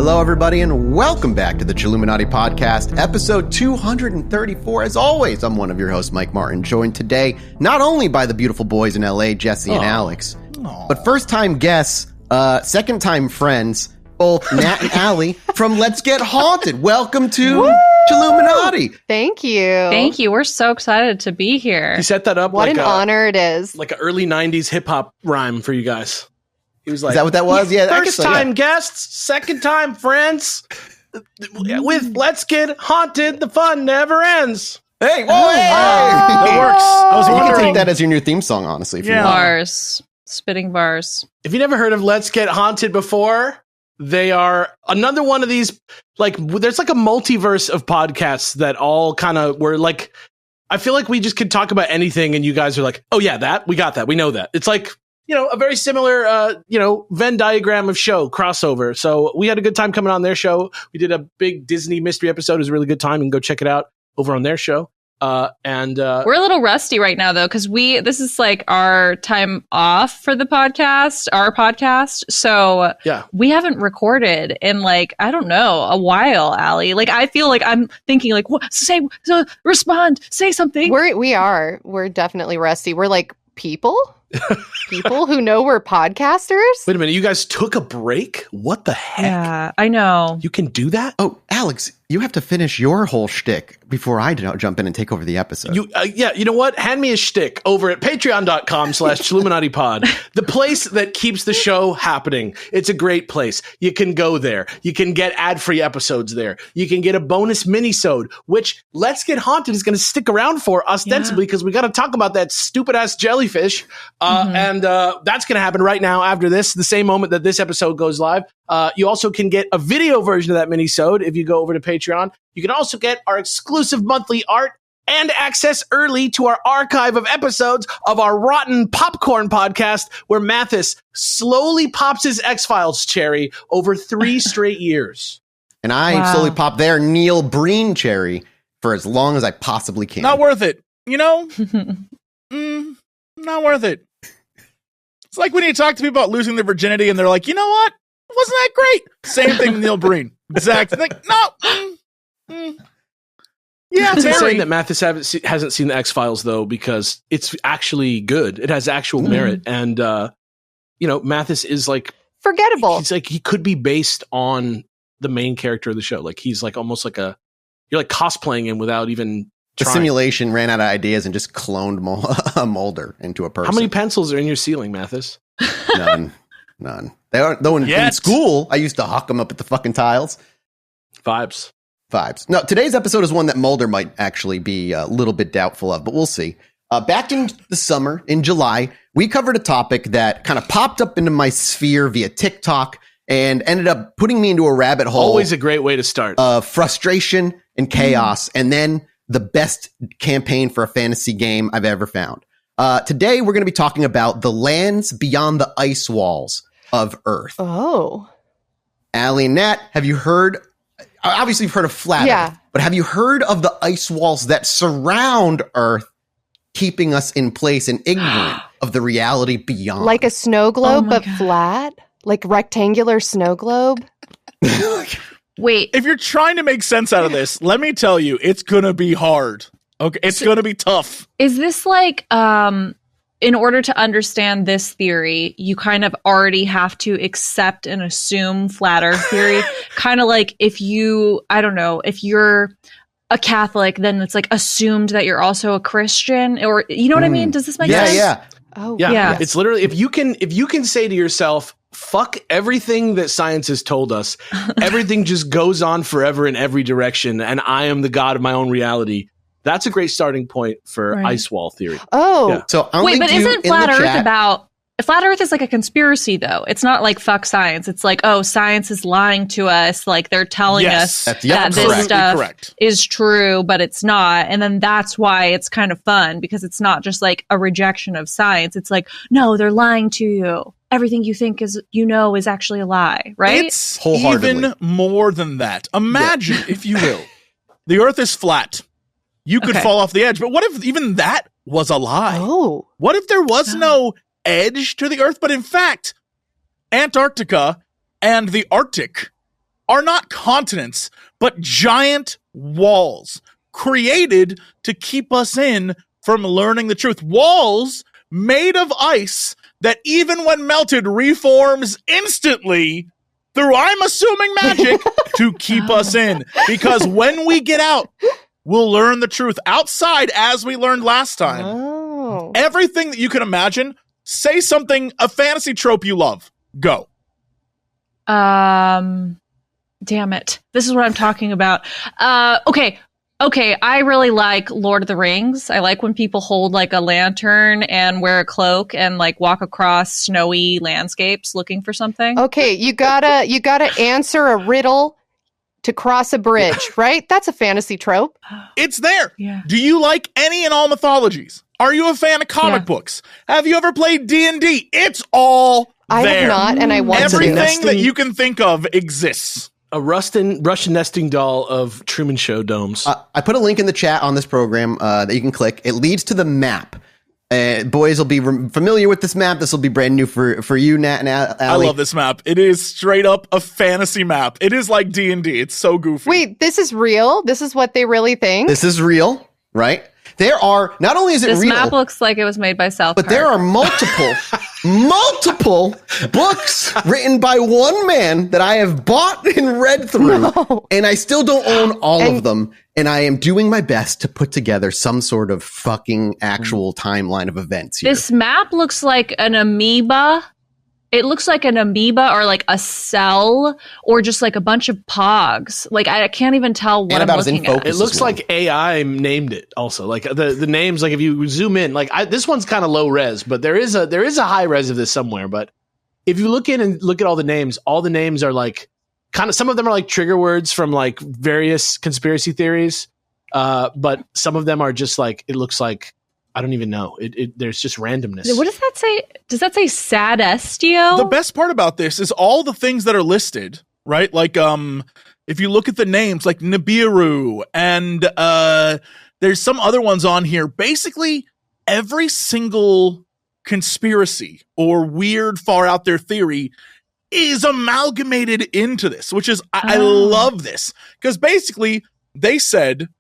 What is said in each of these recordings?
Hello, everybody, and welcome back to the Chilluminati podcast, episode 234. As always, I'm one of your hosts, Mike Martin, joined today not only by the beautiful boys in LA, Jesse and Alex, but first-time guests, second-time friends, both Nat and Allie from Let's Get Haunted. Welcome to Chilluminati. Thank you. Thank you. We're so excited to be here. He set that up What an honor it is. like an early 90s hip-hop rhyme for you guys. He was like, Is that what that was? Yeah. first time guests, second time friends. With Let's Get Haunted, the fun never ends. Hey, whoa, That works. I was You can wondering. take that as your new theme song, honestly. If you want. Bars. Spitting bars. If you never heard of Let's Get Haunted before, they are another one of these, like, there's like a multiverse of podcasts that all kind of were like, I feel like we just could talk about anything and you guys are like, oh yeah, we got that. We know that. It's like, a very similar, Venn diagram of show crossover. So we had a good time coming on their show. We did a big Disney mystery episode. It was a really good time. You can go check it out over on their show. We're a little rusty right now, though, because this is like our time off for the podcast, our podcast. So we haven't recorded in I don't know, a while, Allie. I feel like I'm thinking what, respond, say something. We're definitely rusty. We're like people who know we're podcasters. Wait a minute. You guys took a break? What the heck? Yeah, I know. You can do that? Oh, Alex, you have to finish your whole shtick before I jump in and take over the episode. You know what? Hand me a shtick over at patreon.com/ChilluminatiPod, the place that keeps the show happening. It's a great place. You can go there. You can get ad-free episodes there. You can get a bonus mini-sode, which Let's Get Haunted is going to stick around for, ostensibly, because we got to talk about that stupid-ass jellyfish. And that's going to happen right now after this, the same moment that this episode goes live. You also can get a video version of that mini-sode if you go over to Patreon. You can also get our exclusive monthly art and access early to our archive of episodes of our Rotten Popcorn podcast, where Mathis slowly pops his X-Files cherry over 3 straight years. And I slowly pop their Neil Breen cherry for as long as I possibly can. Not worth it. Not worth it. It's like when you talk to people about losing their virginity and they're like, you know what? Wasn't that great? Same thing with Neil Breen. Exact thing. No. Yeah, it's Terry. insane that Mathis hasn't seen the X-Files, though, because it's actually good. It has actual merit. And, Mathis is forgettable. He's he could be based on the main character of the show. He's almost you're cosplaying him without even the trying. simulation ran out of ideas and just cloned Mulder into a person. How many pencils are in your ceiling, Mathis? None. They aren't. Though in school, I used to hawk them up at the fucking tiles. Vibes. No, today's episode is one that Mulder might actually be a little bit doubtful of, but we'll see. Back in the summer, in July, we covered a topic that kind of popped up into my sphere via TikTok and ended up putting me into a rabbit hole. Always a great way to start. Of frustration and chaos, and then the best campaign for a fantasy game I've ever found. Today, we're going to be talking about the lands beyond the ice walls of Earth. Oh. Allie and Nat, have you heard... Obviously, you've heard of flat Earth, but have you heard of the ice walls that surround Earth, keeping us in place and ignorant of the reality beyond? Like a snow globe, but flat? Like rectangular snow globe? Wait. If you're trying to make sense out of this, let me tell you, it's going to be hard. Okay, it's going to be tough. Is this in order to understand this theory, you kind of already have to accept and assume flat Earth theory? Kind of like if you're a Catholic, then it's assumed that you're also a Christian, or you know what I mean? Does this make sense? Yeah. Oh, yeah. It's literally, if you can say to yourself, fuck everything that science has told us, everything just goes on forever in every direction, and I am the god of my own reality. That's a great starting point for ice wall theory. Oh. Yeah. So wait, but isn't flat Earth about... Flat Earth is like a conspiracy, though. It's not like fuck science. It's like, oh, science is lying to us. They're telling us that this stuff is true, but it's not. And then that's why it's kind of fun, because it's not just a rejection of science. It's no, they're lying to you. Everything you think is actually a lie, right? It's even more than that. Imagine, if you will, the Earth is flat. You could fall off the edge. But what if even that was a lie? Oh. What if there was no edge to the Earth, but in fact, Antarctica and the Arctic are not continents, but giant walls created to keep us in from learning the truth. Walls made of ice that even when melted reforms instantly through, I'm assuming, magic to keep us in. Because when we get out, we'll learn the truth. Outside, as we learned last time, everything that you can imagine, say something, a fantasy trope you love. Go. Damn it. This is what I'm talking about. Okay, I really like Lord of the Rings. I like when people hold like a lantern and wear a cloak and like walk across snowy landscapes looking for something. Okay, you gotta answer a riddle to cross a bridge, right? That's a fantasy trope. It's there. Yeah. Do you like any and all mythologies? Are you a fan of comic books? Have you ever played D&D? It's all I there. have not, and I want Everything that you can think of exists. A Russian nesting doll of Truman Show domes. I put a link in the chat on this program that you can click. It leads to the map. Boys will be familiar with this map. This will be brand new for you, Nat and Allie. I love this map. It is straight up a fantasy map. It is like D&D. It's so goofy. Wait, this is real? This is what they really think? This is real, right? There are, not only is it real. This map looks like it was made by South Park. But there are multiple books written by one man that I have bought and read through. And I still don't own all of them. And I am doing my best to put together some sort of fucking actual timeline of events here. This map looks like an amoeba. It looks like an amoeba or like a cell or just like a bunch of pogs. Like I can't even tell what I'm looking at. It looks like AI named it also. Like the names, like if you zoom in, like this one's kind of low res, but there is a high res of this somewhere. But if you look in and look at all the names are like kind of, some of them are like trigger words from like various conspiracy theories. But some of them are just like, it looks like, I don't even know. There's just randomness. What does that say? Does that say Sadestio? The best part about this is all the things that are listed, right? Like, if you look at the names, like Nibiru, and there's some other ones on here. Basically, every single conspiracy or weird far out there theory is amalgamated into this, which is, I love this. Because basically, they said,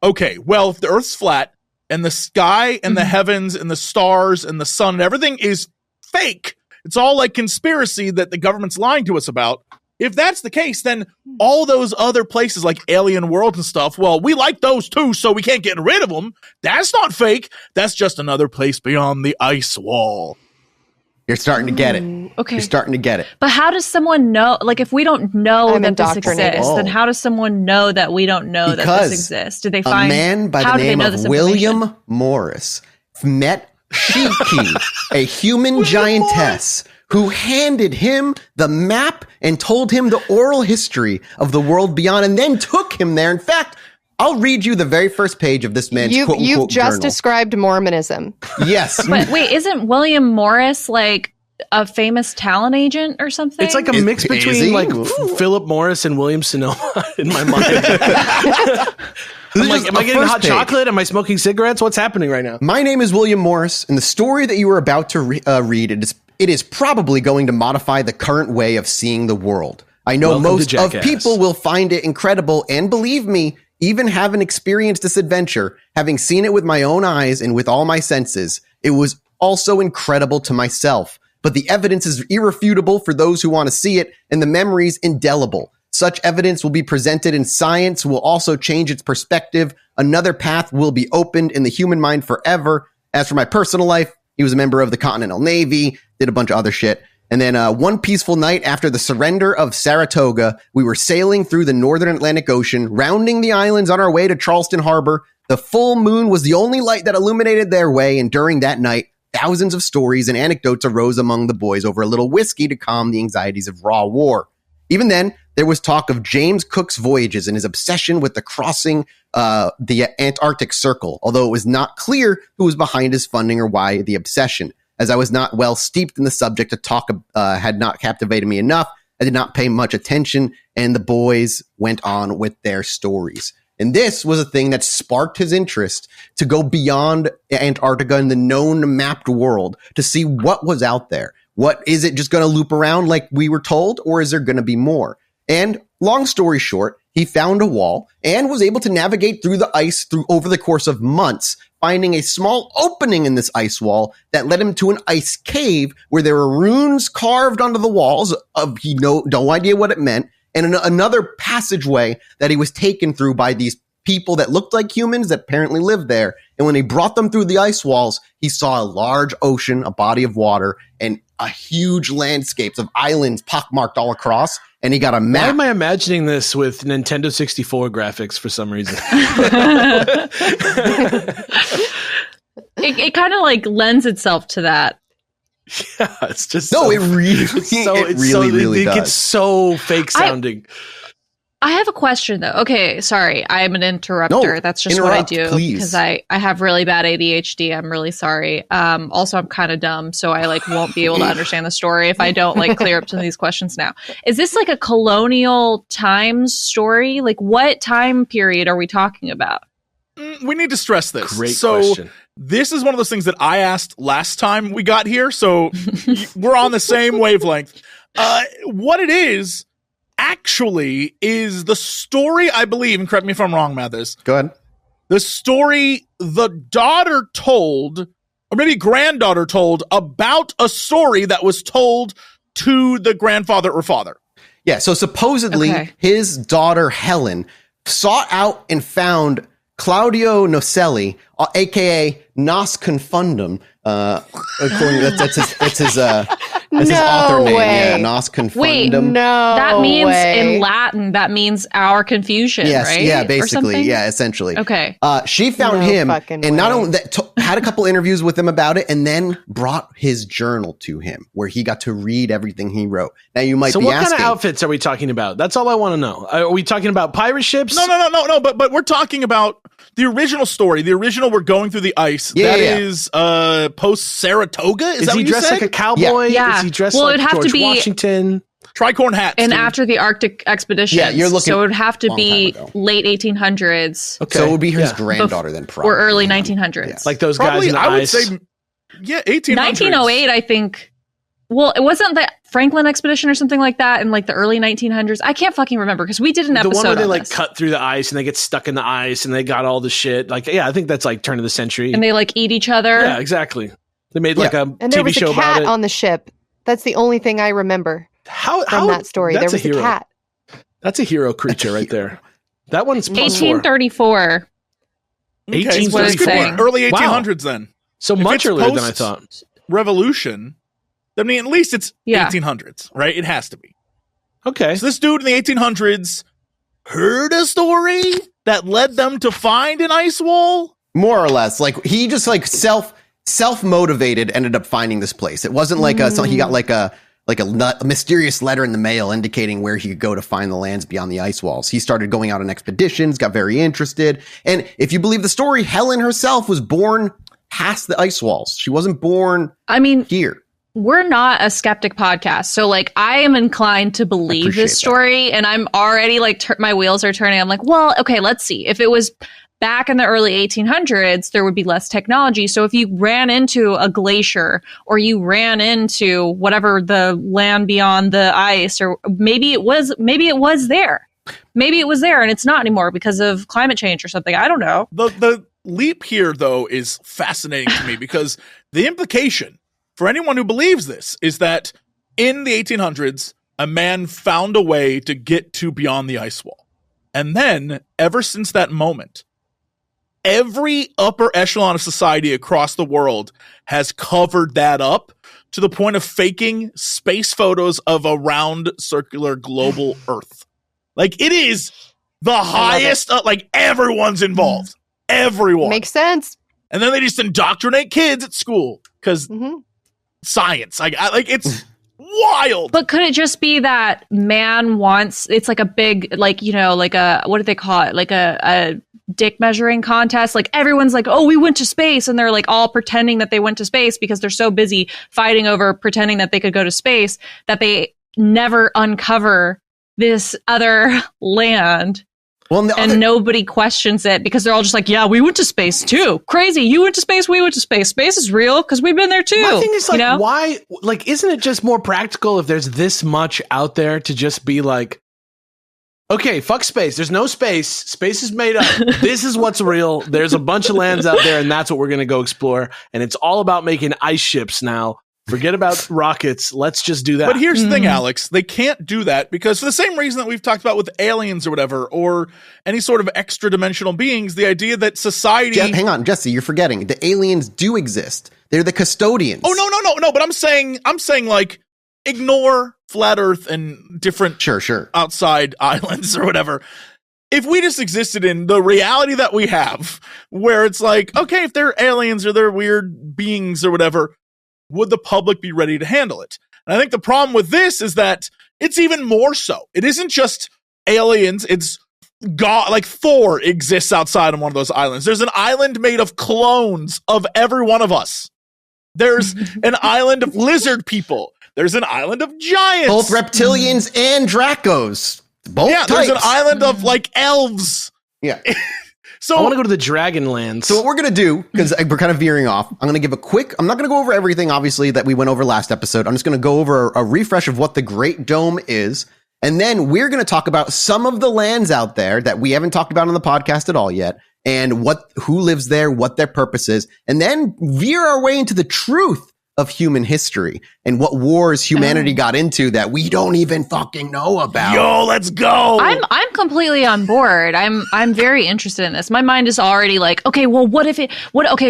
okay, well, if the Earth's flat, and the sky and the heavens and the stars and the sun and everything is fake, it's all like conspiracy that the government's lying to us about. If that's the case, then all those other places like alien worlds and stuff, well, we like those too, so we can't get rid of them. That's not fake. That's just another place beyond the ice wall. You're starting to get it. Okay. You're starting to get it. But how does someone know? Like, if we don't know that this exists, then how does someone know that we don't know that this exists? Did they find a man by the name of William Morris met Shiki, a human giantess, who handed him the map and told him the oral history of the world beyond, and then took him there. In fact, I'll read you the very first page of this man's quote-unquote You've just journal. Described Mormonism. Yes. But wait, isn't William Morris like a famous talent agent or something? It's like a mix between like Philip Morris and William Sonoma in my mind. I'm like, am I getting hot chocolate? Am I smoking cigarettes? What's happening right now? My name is William Morris, and the story that you are about to read, it is probably going to modify the current way of seeing the world. I know most of people will find it incredible, and believe me, even having experienced this adventure, having seen it with my own eyes and with all my senses, it was also incredible to myself. But the evidence is irrefutable for those who want to see it, and the memories indelible. Such evidence will be presented, and science will also change its perspective. Another path will be opened in the human mind forever. As for my personal life, he was a member of the Continental Navy, did a bunch of other shit. And then one peaceful night after the surrender of Saratoga, we were sailing through the northern Atlantic Ocean, rounding the islands on our way to Charleston Harbor. The full moon was the only light that illuminated their way, and during that night, thousands of stories and anecdotes arose among the boys over a little whiskey to calm the anxieties of raw war. Even then, there was talk of James Cook's voyages and his obsession with the crossing the Antarctic Circle, although it was not clear who was behind his funding or why the obsession. As I was not well steeped in the subject, to talk had not captivated me enough. I did not pay much attention, and the boys went on with their stories. And this was a thing that sparked his interest to go beyond Antarctica and the known mapped world to see what was out there. What is it just going to loop around like we were told, or is there going to be more? And long story short, he found a wall and was able to navigate through the ice over the course of months, finding a small opening in this ice wall that led him to an ice cave where there were runes carved onto the walls of no idea what it meant, and another passageway that he was taken through by these people that looked like humans that apparently lived there. And when he brought them through the ice walls, he saw a large ocean, a body of water, and a huge landscapes of islands pockmarked all across. And he got a map. Why am I imagining this with Nintendo 64 graphics for some reason? It kind of like lends itself to that. Yeah, it's just it really does. It gets so fake sounding. I have a question though. Okay, sorry, I am an interrupter. That's just what I do because I have really bad ADHD. I'm really sorry. Also, I'm kind of dumb, so I won't be able to understand the story if I don't clear up some of these questions now. Is this a colonial times story? What time period are we talking about? We need to stress this. Great question. This is one of those things that I asked last time we got here, so we're on the same wavelength. What it is actually is the story, I believe, and correct me if I'm wrong, Mathers. Go ahead. The story the daughter told, or maybe granddaughter told, about a story that was told to the grandfather or father. Yeah, so supposedly his daughter Helen sought out and found Claudio Nocelli, a.k.a. Nos Confundum. That's his author name. Yeah, Nos Confundum. Wait, no, that means in Latin. That means our confusion. Yes, right? Yeah, basically, yeah, essentially. Okay. She found him, and not only that, had a couple interviews with him about it, and then brought his journal to him, where he got to read everything he wrote. Now you might be asking, so what kind of outfits are we talking about? That's all I want to know. Are we talking about pirate ships? No. But we're talking about the original story. The original, we're going through the ice. That is post Saratoga. Is that he what dressed like a cowboy? Yeah. Is he dressed like George Washington? Tricorn hats. And after the Arctic expedition. Yeah, you're looking. So it would have to be late 1800s. Okay. So it would be his granddaughter then, probably. Or early 1900s. Yeah. Like those guys in the ice. I would say, 1800s. 1908, I think. Well, it wasn't the Franklin expedition or something like that in the early 1900s. I can't fucking remember because we did an episode the one where they this. cut through the ice and they get stuck in the ice and they got all the shit. I think that's turn of the century. And they eat each other. Yeah, exactly. They made a and there TV was show a cat about it. on the ship. That's the only thing I remember from that story. There was a cat. That's a hero creature right there. That one's plus 1834. 1834. Early 1800s then. So much earlier than I thought. Revolution. I mean, at least it's 1800s, right? It has to be. Okay. So this dude in the 1800s heard a story that led them to find an ice wall? More or less. He just self-motivated ended up finding this place. It wasn't he got a mysterious letter in the mail indicating where he could go to find the lands beyond the ice walls. He started going out on expeditions, got very interested. And if you believe the story, Helen herself was born past the ice walls. She wasn't born here. We're not a skeptic podcast. So I am inclined to believe this story and I'm already my wheels are turning. I'm well, okay, let's see. If it was back in the early 1800s, there would be less technology. So if you ran into a glacier or you ran into whatever the land beyond the ice, or maybe it was there. Maybe it was there and it's not anymore because of climate change or something. I don't know. The leap here though is fascinating to me because the implication for anyone who believes this is that in the 1800s, a man found a way to get to beyond the ice wall. And then, ever since that moment, every upper echelon of society across the world has covered that up to the point of faking space photos of a round, circular, global Earth. It is the highest, everyone's involved. Everyone. Makes sense. And then they just indoctrinate kids at school because science. It's wild. But could it just be that man wants, it's a big, what do they call it? A dick measuring contest. Everyone's oh, we went to space. And they're all pretending that they went to space because they're so busy fighting over pretending that they could go to space that they never uncover this other land. Well, and nobody questions it because they're all just yeah, we went to space too. Crazy. You went to space. We went to space. Space is real because we've been there too. My thing is why, isn't it just more practical if there's this much out there to just be Okay, fuck space. There's no space. Space is made up. This is what's real. There's a bunch of lands out there, and that's what we're going to go explore. And it's all about making ice ships now. Forget about rockets. Let's just do that. But here's the thing, Alex. They can't do that because for the same reason that we've talked about with aliens or whatever, or any sort of extra-dimensional beings, the idea that society... Hang on, Jesse, you're forgetting. The aliens do exist. They're the custodians. Oh, no. But I'm saying like, ignore flat Earth and different sure outside islands or whatever. If we just existed in the reality that we have, where it's like, okay, if they're aliens or they're weird beings or whatever, would the public be ready to handle it? And I think the problem with this is that it's even more so. It isn't just aliens, it's God, like Thor exists outside on one of those islands. There's an island made of clones of every one of us. There's an island of lizard people. There's an island of giants. Both reptilians and Dracos. Both types. There's an island of like elves. Yeah. So I want to go to the Dragonlands. So what we're going to do, because we're kind of veering off, I'm going to give I'm not going to go over everything, obviously, that we went over last episode. I'm just going to go over a refresh of what the Great Dome is. And then we're going to talk about some of the lands out there that we haven't talked about on the podcast at all yet, and who lives there, what their purpose is, and then veer our way into the truth of human history and what wars humanity got into that we don't even fucking know about. Yo, let's go. I'm completely on board. I'm very interested in this. My mind is already like, okay, well,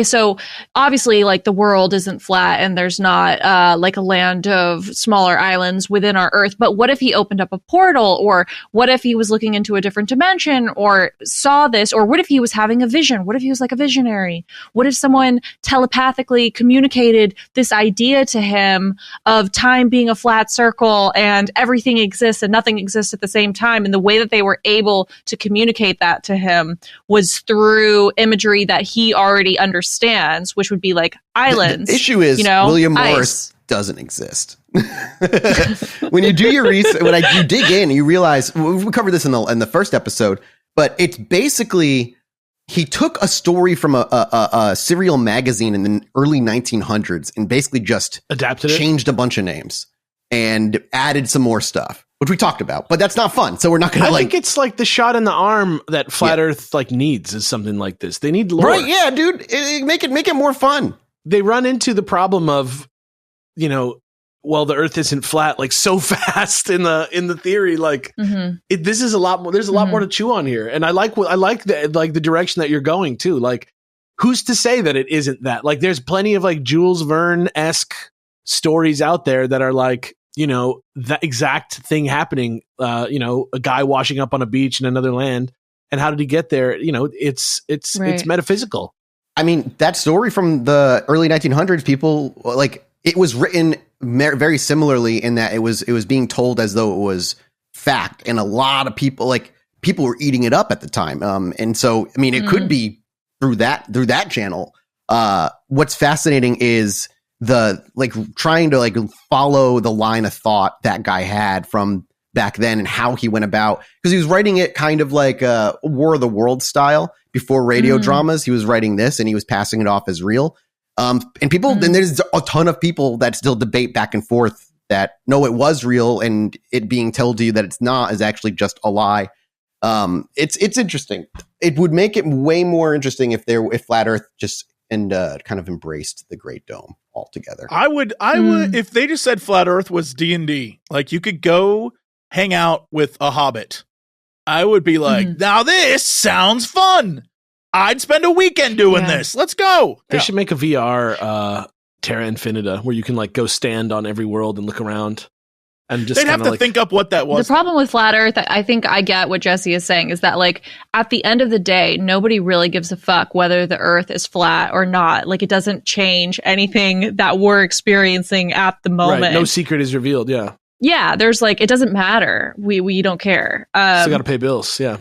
so obviously like the world isn't flat and there's not like a land of smaller islands within our Earth, but what if he opened up a portal, or what if he was looking into a different dimension or saw this, or what if he was having a vision? What if he was like a visionary? What if someone telepathically communicated this idea to him of time being a flat circle and everything exists and nothing exists at the same time, and the way that they were able to communicate that to him was through imagery that he already understands, which would be like islands. The issue is, William Morris doesn't exist. When you do your research, when you dig in, you realize we covered this in the first episode, but it's basically he took a story from a serial magazine in the early 1900s and basically just adapted it, changed a bunch of names and added some more stuff, which we talked about, but that's not fun. So we're not going to I think it's like the shot in the arm that Flat Earth like needs is something like this. They need lore. Right. Yeah, dude. Make it more fun. They run into the problem of, the Earth isn't flat like so fast in the theory. Like this is a lot more. There's a lot more to chew on here, and I like the direction that you're going too. Like, who's to say that it isn't that? Like, there's plenty of like Jules Verne-esque stories out there that are like, that exact thing happening. A guy washing up on a beach in another land, and how did he get there? It's metaphysical. I mean, that story from the early 1900s, people like it was written very similarly in that it was being told as though it was fact, and a lot of people were eating it up at the time. And so, I mean, it could be through that channel. What's fascinating is trying to follow the line of thought that guy had from back then and how he went about, because he was writing it kind of like a War of the Worlds style before radio dramas. He was writing this and he was passing it off as real. And people, then there's a ton of people that still debate back and forth that no, it was real, and it being told to you that it's not is actually just a lie. It's interesting. It would make it way more interesting if Flat Earth just kind of embraced the Great Dome altogether. I would if they just said Flat Earth was D&D, like you could go hang out with a hobbit. I would be like, now this sounds fun. I'd spend a weekend doing this. Let's go. They should make a VR Terra Infinita where you can go stand on every world and look around. And just they'd have to think up what that was. The problem with Flat Earth, I think I get what Jesse is saying, is that at the end of the day, nobody really gives a fuck whether the Earth is flat or not. Like, it doesn't change anything that we're experiencing at the moment. Right. No secret is revealed. Yeah. Yeah, there's it doesn't matter. We don't care. Still got to pay bills. Yeah.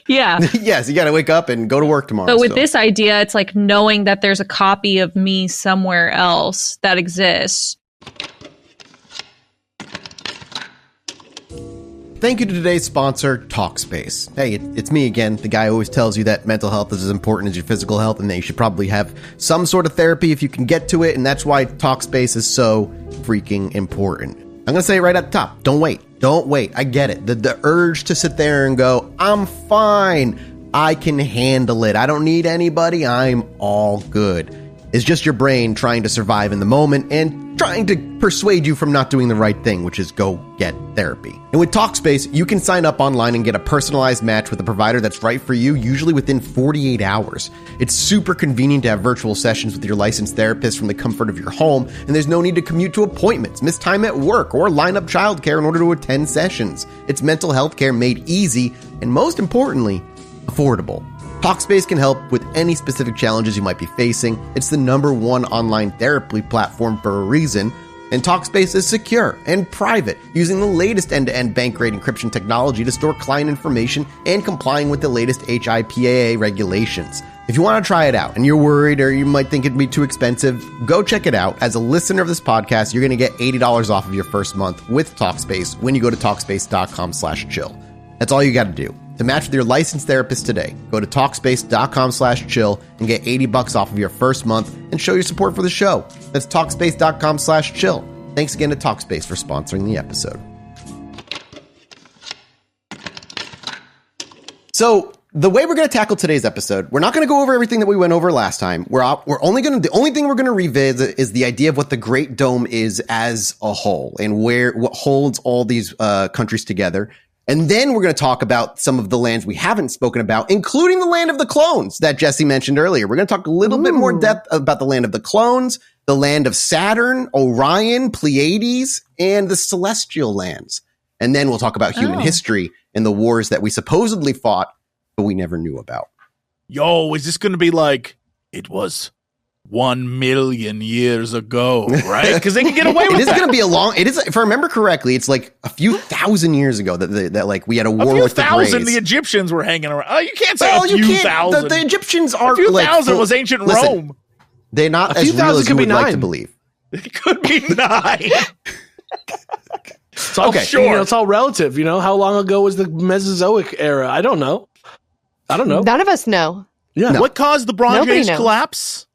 Yeah. Yes, you got to wake up and go to work tomorrow. But with this idea, it's knowing that there's a copy of me somewhere else that exists. Thank you to today's sponsor, Talkspace. Hey, it's me again, the guy who always tells you that mental health is as important as your physical health and that you should probably have some sort of therapy if you can get to it, and that's why Talkspace is so freaking important. I'm going to say it right at the top. Don't wait. Don't wait. I get it. The urge to sit there and go, I'm fine. I can handle it. I don't need anybody. I'm all good. It's just your brain trying to survive in the moment and trying to persuade you from not doing the right thing, which is go get therapy. And with Talkspace, you can sign up online and get a personalized match with a provider that's right for you, usually within 48 hours. It's super convenient to have virtual sessions with your licensed therapist from the comfort of your home, and there's no need to commute to appointments, miss time at work, or line up childcare in order to attend sessions. It's mental health care made easy, and most importantly, affordable. Talkspace can help with any specific challenges you might be facing. It's the #1 online therapy platform for a reason, and Talkspace is secure and private, using the latest end-to-end bank-grade encryption technology to store client information and complying with the latest HIPAA regulations. If you want to try it out and you're worried or you might think it'd be too expensive, go check it out. As a listener of this podcast, you're going to get $80 off of your first month with Talkspace when you go to Talkspace.com/chill. That's all you got to do. To match with your licensed therapist today, go to Talkspace.com/chill and get $80 off of your first month and show your support for the show. That's Talkspace.com/chill. Thanks again to Talkspace for sponsoring the episode. So, the way we're going to tackle today's episode, we're not going to go over everything that we went over last time. The only thing we're going to revisit is the idea of what the Great Dome is as a whole and what holds all these countries together. And then we're going to talk about some of the lands we haven't spoken about, including the land of the clones that Jesse mentioned earlier. We're going to talk a little bit more depth about the land of the clones, the land of Saturn, Orion, Pleiades, and the celestial lands. And then we'll talk about human history and the wars that we supposedly fought, but we never knew about. Yo, is this going to be like, it was 1 million years ago, right? Because they can get away with it. It is going to be it is, if I remember correctly, it's like a few thousand years ago that like we had a war with the Greys. The Egyptians were hanging around. Oh, you can't say a few thousand. The Egyptians are a few thousand was ancient Rome. They're not as real as you would like to believe. It could be 9. It's all, sure. It's all relative. How long ago was the Mesozoic era? I don't know. None of us know. Yeah. No. What caused the Bronze Age collapse?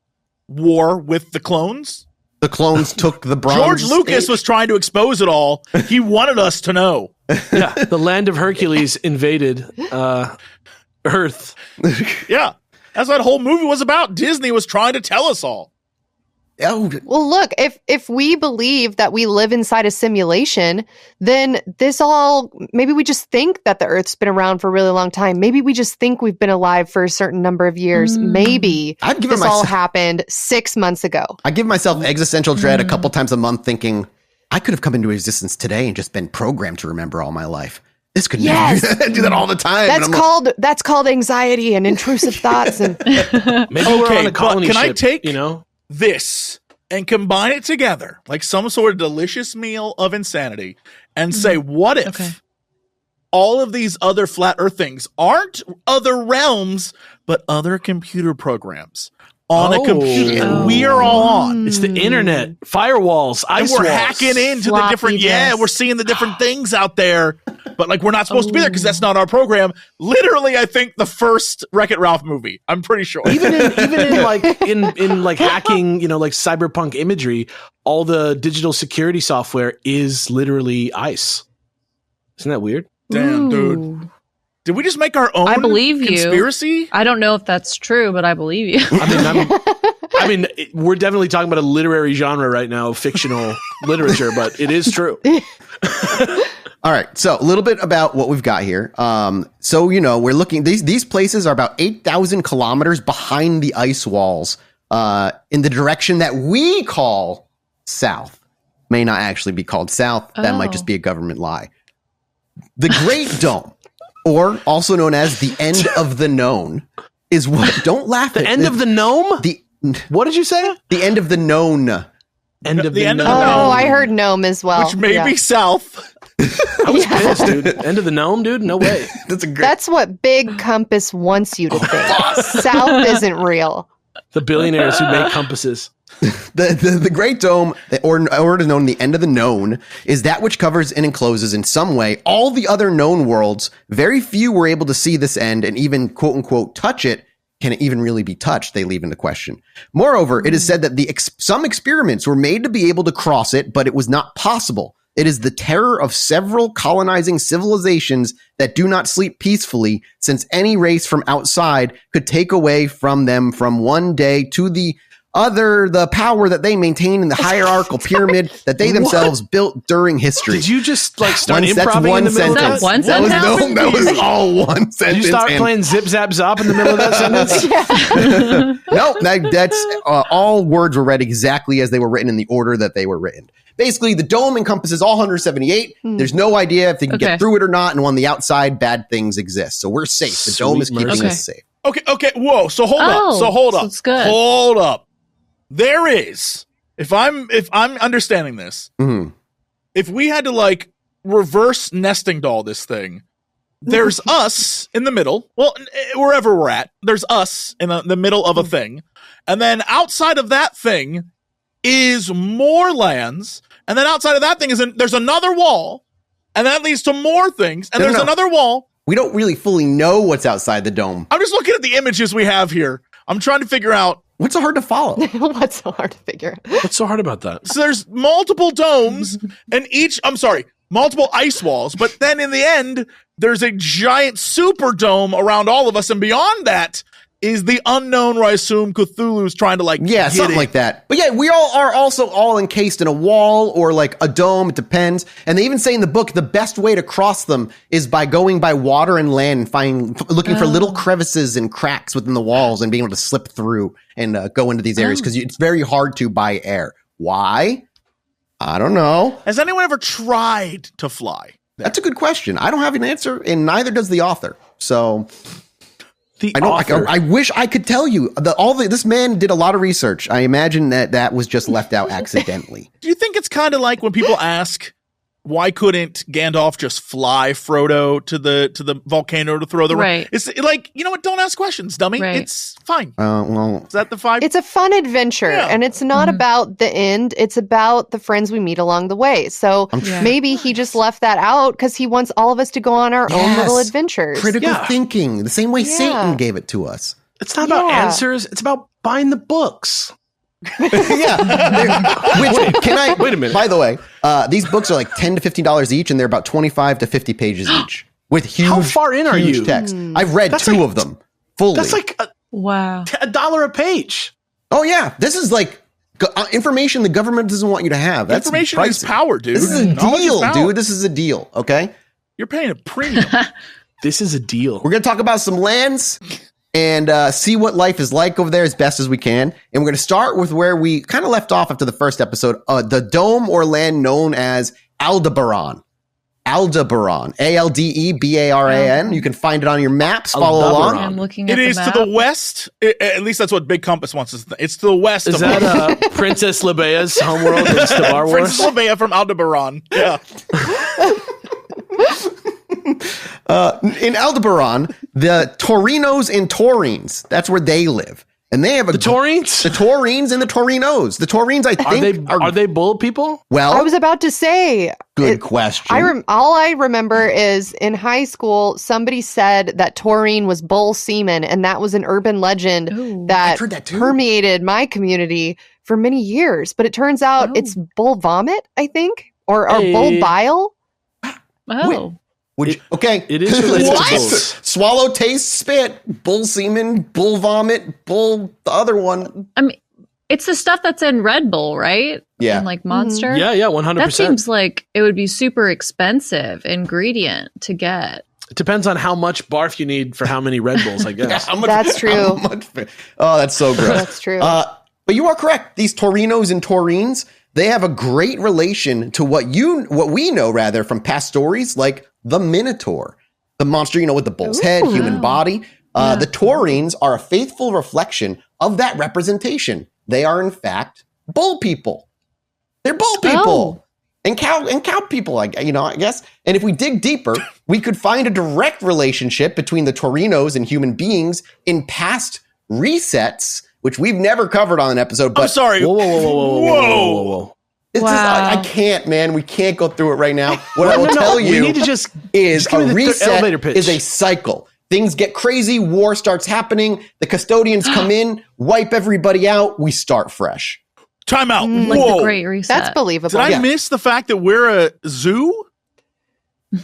War with the clones. The clones took the Bronze George Lucas was trying to expose it all. He wanted us to know. Yeah, the land of Hercules invaded Earth. Yeah, that's what that whole movie was about. Disney was trying to tell us all. Oh. Well, look, if we believe that we live inside a simulation, then maybe we just think that the Earth's been around for a really long time. Maybe we just think we've been alive for a certain number of years. Maybe this all happened 6 months ago. I give myself existential dread a couple times a month thinking, I could have come into existence today and just been programmed to remember all my life. This could never do that all the time. That's called anxiety and intrusive thoughts. And maybe we're on a colony ship, I take this and combine it together like some sort of delicious meal of insanity and say, what if all of these other flat earth things aren't other realms, but other computer programs on a computer and we are all on? It's the internet, firewalls, Icewalls. We're hacking into the different, we're seeing the different things out there, but like we're not supposed to be there because that's not our program. Literally, I think the first Wreck-It Ralph movie. I'm pretty sure. Even in like hacking, like cyberpunk imagery, all the digital security software is literally ICE. Isn't that weird? Damn, dude. Did we just make our own conspiracy? I don't know if that's true, but I believe you. I mean, we're definitely talking about a literary genre right now, fictional literature, but it is true. All right. So a little bit about what we've got here. We're looking, these places are about 8,000 kilometers behind the ice walls, in the direction that we call south. May not actually be called south. That might just be a government lie. The Great Dome, or also known as the end of the known, is what? Don't laugh at the end of the gnome. What did you say? The end of the known. End of the known. Oh, I heard gnome as well. Which may be south. I was pissed, dude. End of the gnome, dude? No way. That's what Big Compass wants you to think. South isn't real. The billionaires who make compasses. The Great Dome, or known the end of the known, is that which covers and encloses in some way all the other known worlds. Very few were able to see this end and even quote unquote touch it. Can it even really be touched? They leave in the question. Moreover, it is said that some experiments were made to be able to cross it, but it was not possible. It is the terror of several colonizing civilizations that do not sleep peacefully, since any race from outside could take away from them from one day to the other the power that they maintain in the hierarchical pyramid that they themselves built during history. Did you just like start improv in the middle of that? One sentence? That was all one sentence. Did you start playing Zip Zap Zop in the middle of that sentence? No, that's all words were read exactly as they were written in the order that they were written. Basically, the dome encompasses all 178. There's no idea if they can get through it or not, and on the outside, bad things exist. So we're safe. The dome is keeping us safe. Okay. Whoa. So hold up. It's good. Hold up. There is, if I'm understanding this, if we had to like reverse nesting doll this thing, there's us in the middle. Well, wherever we're at, there's us in the middle of a thing. And then outside of that thing is more lands. And then outside of that thing there's another wall. And that leads to more things. And there's another wall. We don't really fully know what's outside the dome. I'm just looking at the images we have here. I'm trying to figure out. What's so hard to follow? What's so hard to figure out? What's so hard about that? So there's multiple domes and multiple ice walls, but then in the end, there's a giant super dome around all of us, and beyond that is the unknown, where I assume Cthulhu's trying to something like that. But yeah, we all are also all encased in a wall or like a dome. It depends. And they even say in the book the best way to cross them is by going by water and land and looking for little crevices and cracks within the walls and being able to slip through and go into these areas because it's very hard to by air. Why? I don't know. Has anyone ever tried to fly? That's a good question. I don't have an answer, and neither does the author. So I wish I could tell you. This man did a lot of research. I imagine that was just left out accidentally. Do you think it's kind of like when people ask, why couldn't Gandalf just fly Frodo to the volcano to throw the ring? It's like, you know what? Don't ask questions, dummy. Right. It's fine. Is that the vibe? It's a fun adventure, and it's not about the end. It's about the friends we meet along the way. So maybe he just left that out because he wants all of us to go on our own little adventures. Critical thinking, the same way Satan gave it to us. It's not about answers. It's about buying the books. Wait a minute. By the way, these books are like $10 to $15 each, and they're about 25 to 50 pages each with huge. How far in are you? Text. I've read two of them fully. That's like $1 a page. Oh yeah, this is like information the government doesn't want you to have. That's information is power, dude. This is a deal, dude. This is a deal. Okay, you're paying a premium. This is a deal. We're gonna talk about some lands and see what life is like over there as best as we can. And we're going to start with where we kind of left off after the first episode, the dome or land known as Aldebaran. Aldebaran. Aldebaran. You can find it on your maps. Follow along. I'm looking at it is to the west. At least that's what Big Compass wants us to think. It's to the west. Is that Princess Leia's homeworld in Star Wars? Princess Leia from Aldebaran. Yeah. In Aldebaran, the Taurinos and Taurines, that's where they live. And they have the Taurines? The Taurines and the Taurinos. The Taurines, I think, are they bull people? Well, I was about to say. Good question. All I remember is in high school, somebody said that taurine was bull semen, and that was an urban legend that permeated my community for many years. But it turns out it's bull vomit, I think, or bull bile. It is related to bulls. Swallow, taste, spit, bull semen, bull vomit, bull, the other one. I mean, it's the stuff that's in Red Bull, right? Yeah. And like Monster? Yeah, 100%. That seems like it would be super expensive ingredient to get. It depends on how much barf you need for how many Red Bulls, I guess. That's true. That's so gross. That's true. But you are correct. These Taurinos and Taurines, they have a great relation to what we know rather from past stories, like the Minotaur, the monster, with the bull's head, human body. The Taurines are a faithful reflection of that representation. They are, in fact, bull people. They're bull people and cow people, I guess. And if we dig deeper, we could find a direct relationship between the Taurinos and human beings in past resets, which we've never covered on an episode. But I'm sorry. Whoa. I can't, man. We can't go through it right now. What I will tell you is a reset is a cycle. Things get crazy. War starts happening. The custodians come in, wipe everybody out. We start fresh. Time out. Like Whoa. the Great Reset. That's believable. Did I miss the fact that we're a zoo?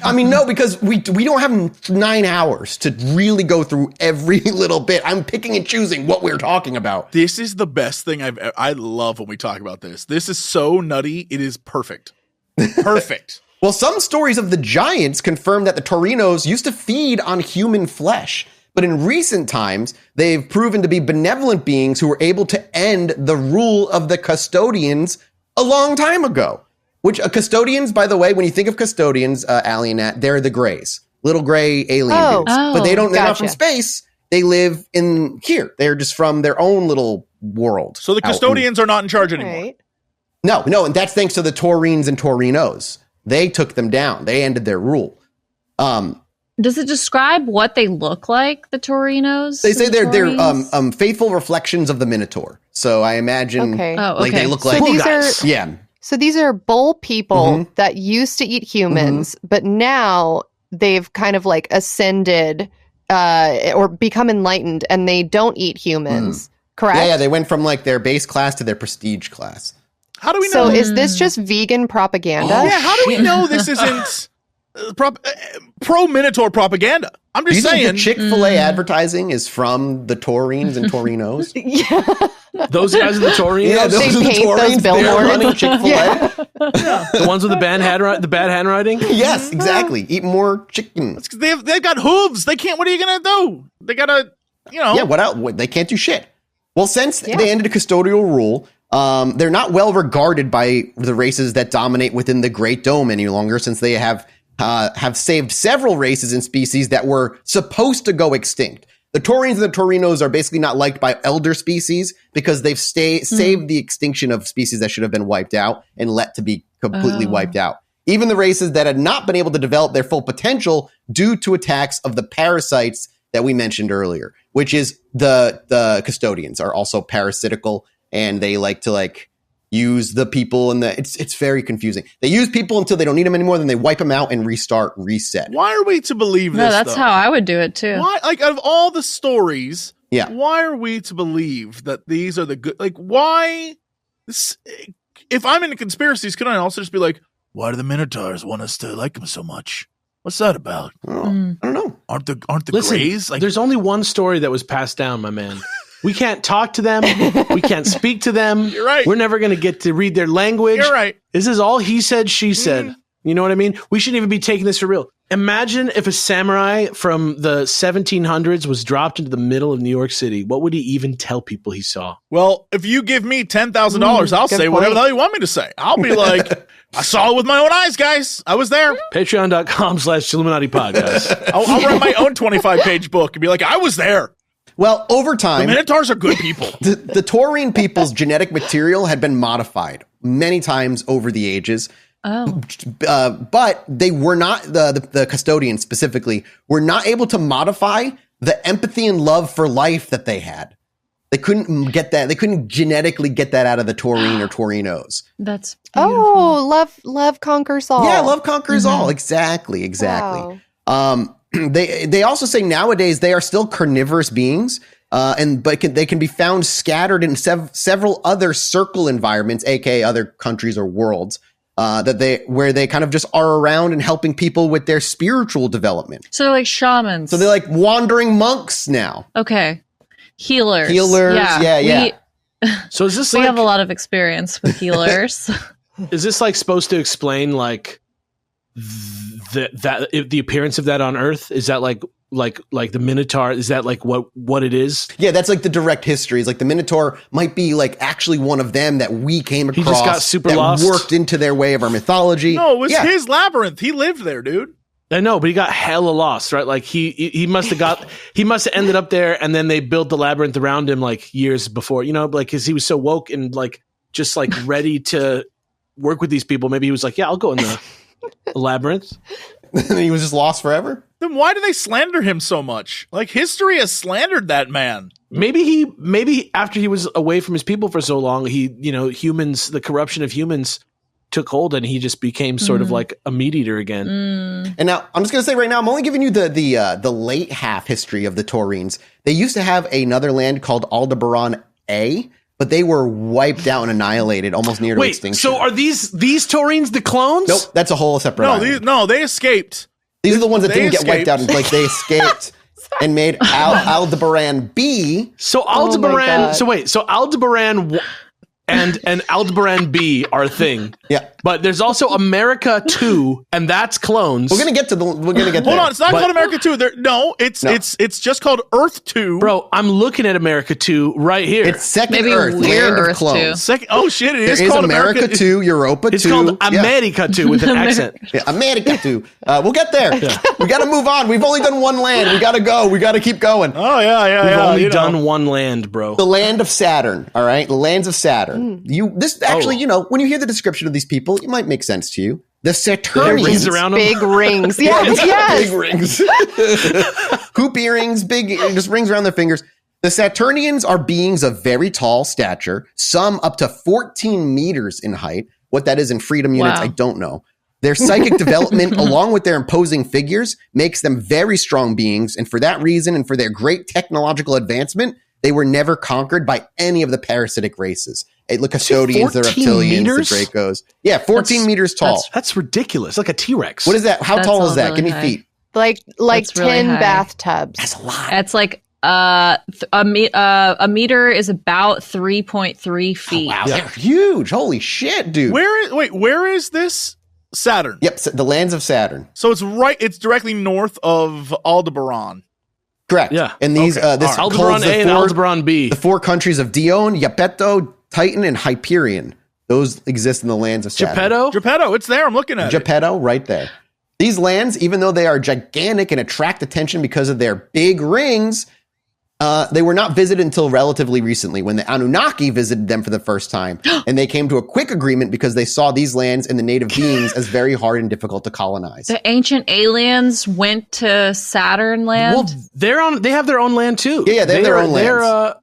I mean, no, because we don't have 9 hours to really go through every little bit. I'm picking and choosing what we're talking about. This is the best thing I love when we talk about this. This is so nutty. It is perfect. Perfect. Well, some stories of the giants confirm that the Taurinos used to feed on human flesh. But in recent times, they've proven to be benevolent beings who were able to end the rule of the custodians a long time ago. Which custodians, by the way, when you think of custodians, Allie and Nat, they're the Greys. Little gray alien dudes. But they're not from space. They live in here. They're just from their own little world. So the custodians are not in charge anymore. Right. No, and that's thanks to the Taurines and Taurinos. They took them down. They ended their rule. Does it describe what they look like, the Taurinos? They say they're faithful reflections of the Minotaur. So I imagine they look like So these are bull people that used to eat humans, but now they've kind of like ascended or become enlightened, and they don't eat humans. Correct? Yeah, they went from like their base class to their prestige class. How do we know? So is this just vegan propaganda? How do we know this isn't pro-Minotaur propaganda? I'm just saying. The Chick-fil-A advertising is from the Taurines and Taurinos. Those guys are the Taurinos. Yeah, those are the Taurines. They're running Chick-fil-A. The ones with the bad handwriting. Yes, exactly. Eat more chicken. They've got hooves. They can't. What are you gonna do? They gotta, Yeah. What else? They can't do shit. Well, since they ended a custodial rule, they're not well regarded by the races that dominate within the Great Dome any longer, since they have saved several races and species that were supposed to go extinct. The Taurines and the Taurinos are basically not liked by elder species because they've saved the extinction of species that should have been wiped out and let to be completely wiped out. Even the races that had not been able to develop their full potential due to attacks of the parasites that we mentioned earlier, which is the custodians are also parasitical, and they like to use the people, and it's very confusing. They use people until they don't need them anymore, then they wipe them out and reset. Why are we to believe this? No, that's how I would do it too. Why, out of all the stories, why are we to believe that these are the good? Why? If I'm into conspiracies, can I also just be like, why do the Minotaurs want us to like them so much? What's that about? I don't know. Aren't the Greys? There's only one story that was passed down, my man. We can't talk to them. We can't speak to them. You're right. We're never going to get to read their language. You're right. This is all he said, she said. You know what I mean? We shouldn't even be taking this for real. Imagine if a samurai from the 1700s was dropped into the middle of New York City. What would he even tell people he saw? Well, if you give me $10,000, I'll say whatever the hell you want me to say. I'll be like, I saw it with my own eyes, guys. I was there. Patreon.com/Chilluminati podcast. I'll write my own 25-page book and be like, I was there. Well, over time, the Minotaurs are good people. The Taurine people's genetic material had been modified many times over the ages. But they were not, the custodians specifically, were not able to modify the empathy and love for life that they had. They couldn't get that. They couldn't genetically get that out of the Taurine or Taurinos. That's beautiful. Love conquers all. Yeah, love conquers all. Exactly. Wow. They also say nowadays they are still carnivorous beings, but they can be found scattered in several other circle environments, aka other countries or worlds, where they kind of just are around and helping people with their spiritual development. So they're like shamans. So they're like wandering monks now. Okay, healers. Yeah. So is this? We have a lot of experience with healers. Is this supposed to explain the appearance of that on Earth? Is that like the Minotaur? Is that what it is? Yeah, that's the direct history. Is the Minotaur might be actually one of them that we came across. He just got super lost. Worked into their way of our mythology. No, it was his labyrinth. He lived there, dude. I know, but he got hella lost, right? He must have ended up there, and then they built the labyrinth around him years before, because he was so woke and just ready to work with these people. Maybe he was like, yeah, I'll go in the labyrinth. And he was just lost forever. Then why do they slander him so much? History has slandered that man. Maybe after he was away from his people for so long, humans, the corruption of humans took hold, and he just became sort of like a meat eater again. And now I'm just going to say right now, I'm only giving you the late half history of the Taurines. They used to have another land called Aldebaran A, but they were wiped out and annihilated, almost near to extinction. So are these Taurines the clones? Nope, that's a whole separate island. They escaped. These are the ones that didn't get wiped out. Like they escaped and made Aldebaran B. So Aldebaran. So Aldebaran and Aldebaran B are a thing. Yeah, but there's also America 2, and that's clones. We're gonna get there. Hold on, it's not called America 2. It's just called Earth 2. Bro, I'm looking at America 2 right here. It's second Earth, land of clones. Second. Oh shit! It is called America 2, Europa 2. It's called America 2 with an accent. Yeah, America 2. We'll get there. Yeah. We got to move on. We've only done one land. We got to go. We got to keep going. Oh yeah. We've only done one land, bro. The land of Saturn. All right, the lands of Saturn. When you hear the description of these people, it might make sense to you. The Saturnians. Rings around them. Big rings. Yes. Big rings. Hoop earrings, just rings around their fingers. The Saturnians are beings of very tall stature, some up to 14 meters in height. What that is in freedom units, I don't know. Their psychic development, along with their imposing figures, makes them very strong beings. And for that reason, and for their great technological advancement, they were never conquered by any of the parasitic races. The custodians, the reptilians, meters? The Dracos. Yeah, 14 meters tall. That's ridiculous. Like a T-Rex. What is that? How tall is that? Really Give me feet. Like 10 bathtubs. That's a lot. It's like a meter is about 3.3 feet. Oh, wow, they're huge. Holy shit, dude. Where is this? Saturn. Yep, the lands of Saturn. So it's directly north of Aldebaran. Correct. Yeah. And these this Aldebaran A and Aldebaran B. The 4 countries of Dione, Geppetto, Titan, and Hyperion. Those exist in the lands of Saturn. Geppetto, it's there. I'm looking at Geppetto, right there. These lands, even though they are gigantic and attract attention because of their big rings, they were not visited until relatively recently when the Anunnaki visited them for the first time. And they came to a quick agreement because they saw these lands and the native beings as very hard and difficult to colonize. The ancient aliens went to Saturn land? Well, they have their own land too. Yeah, they have their own lands.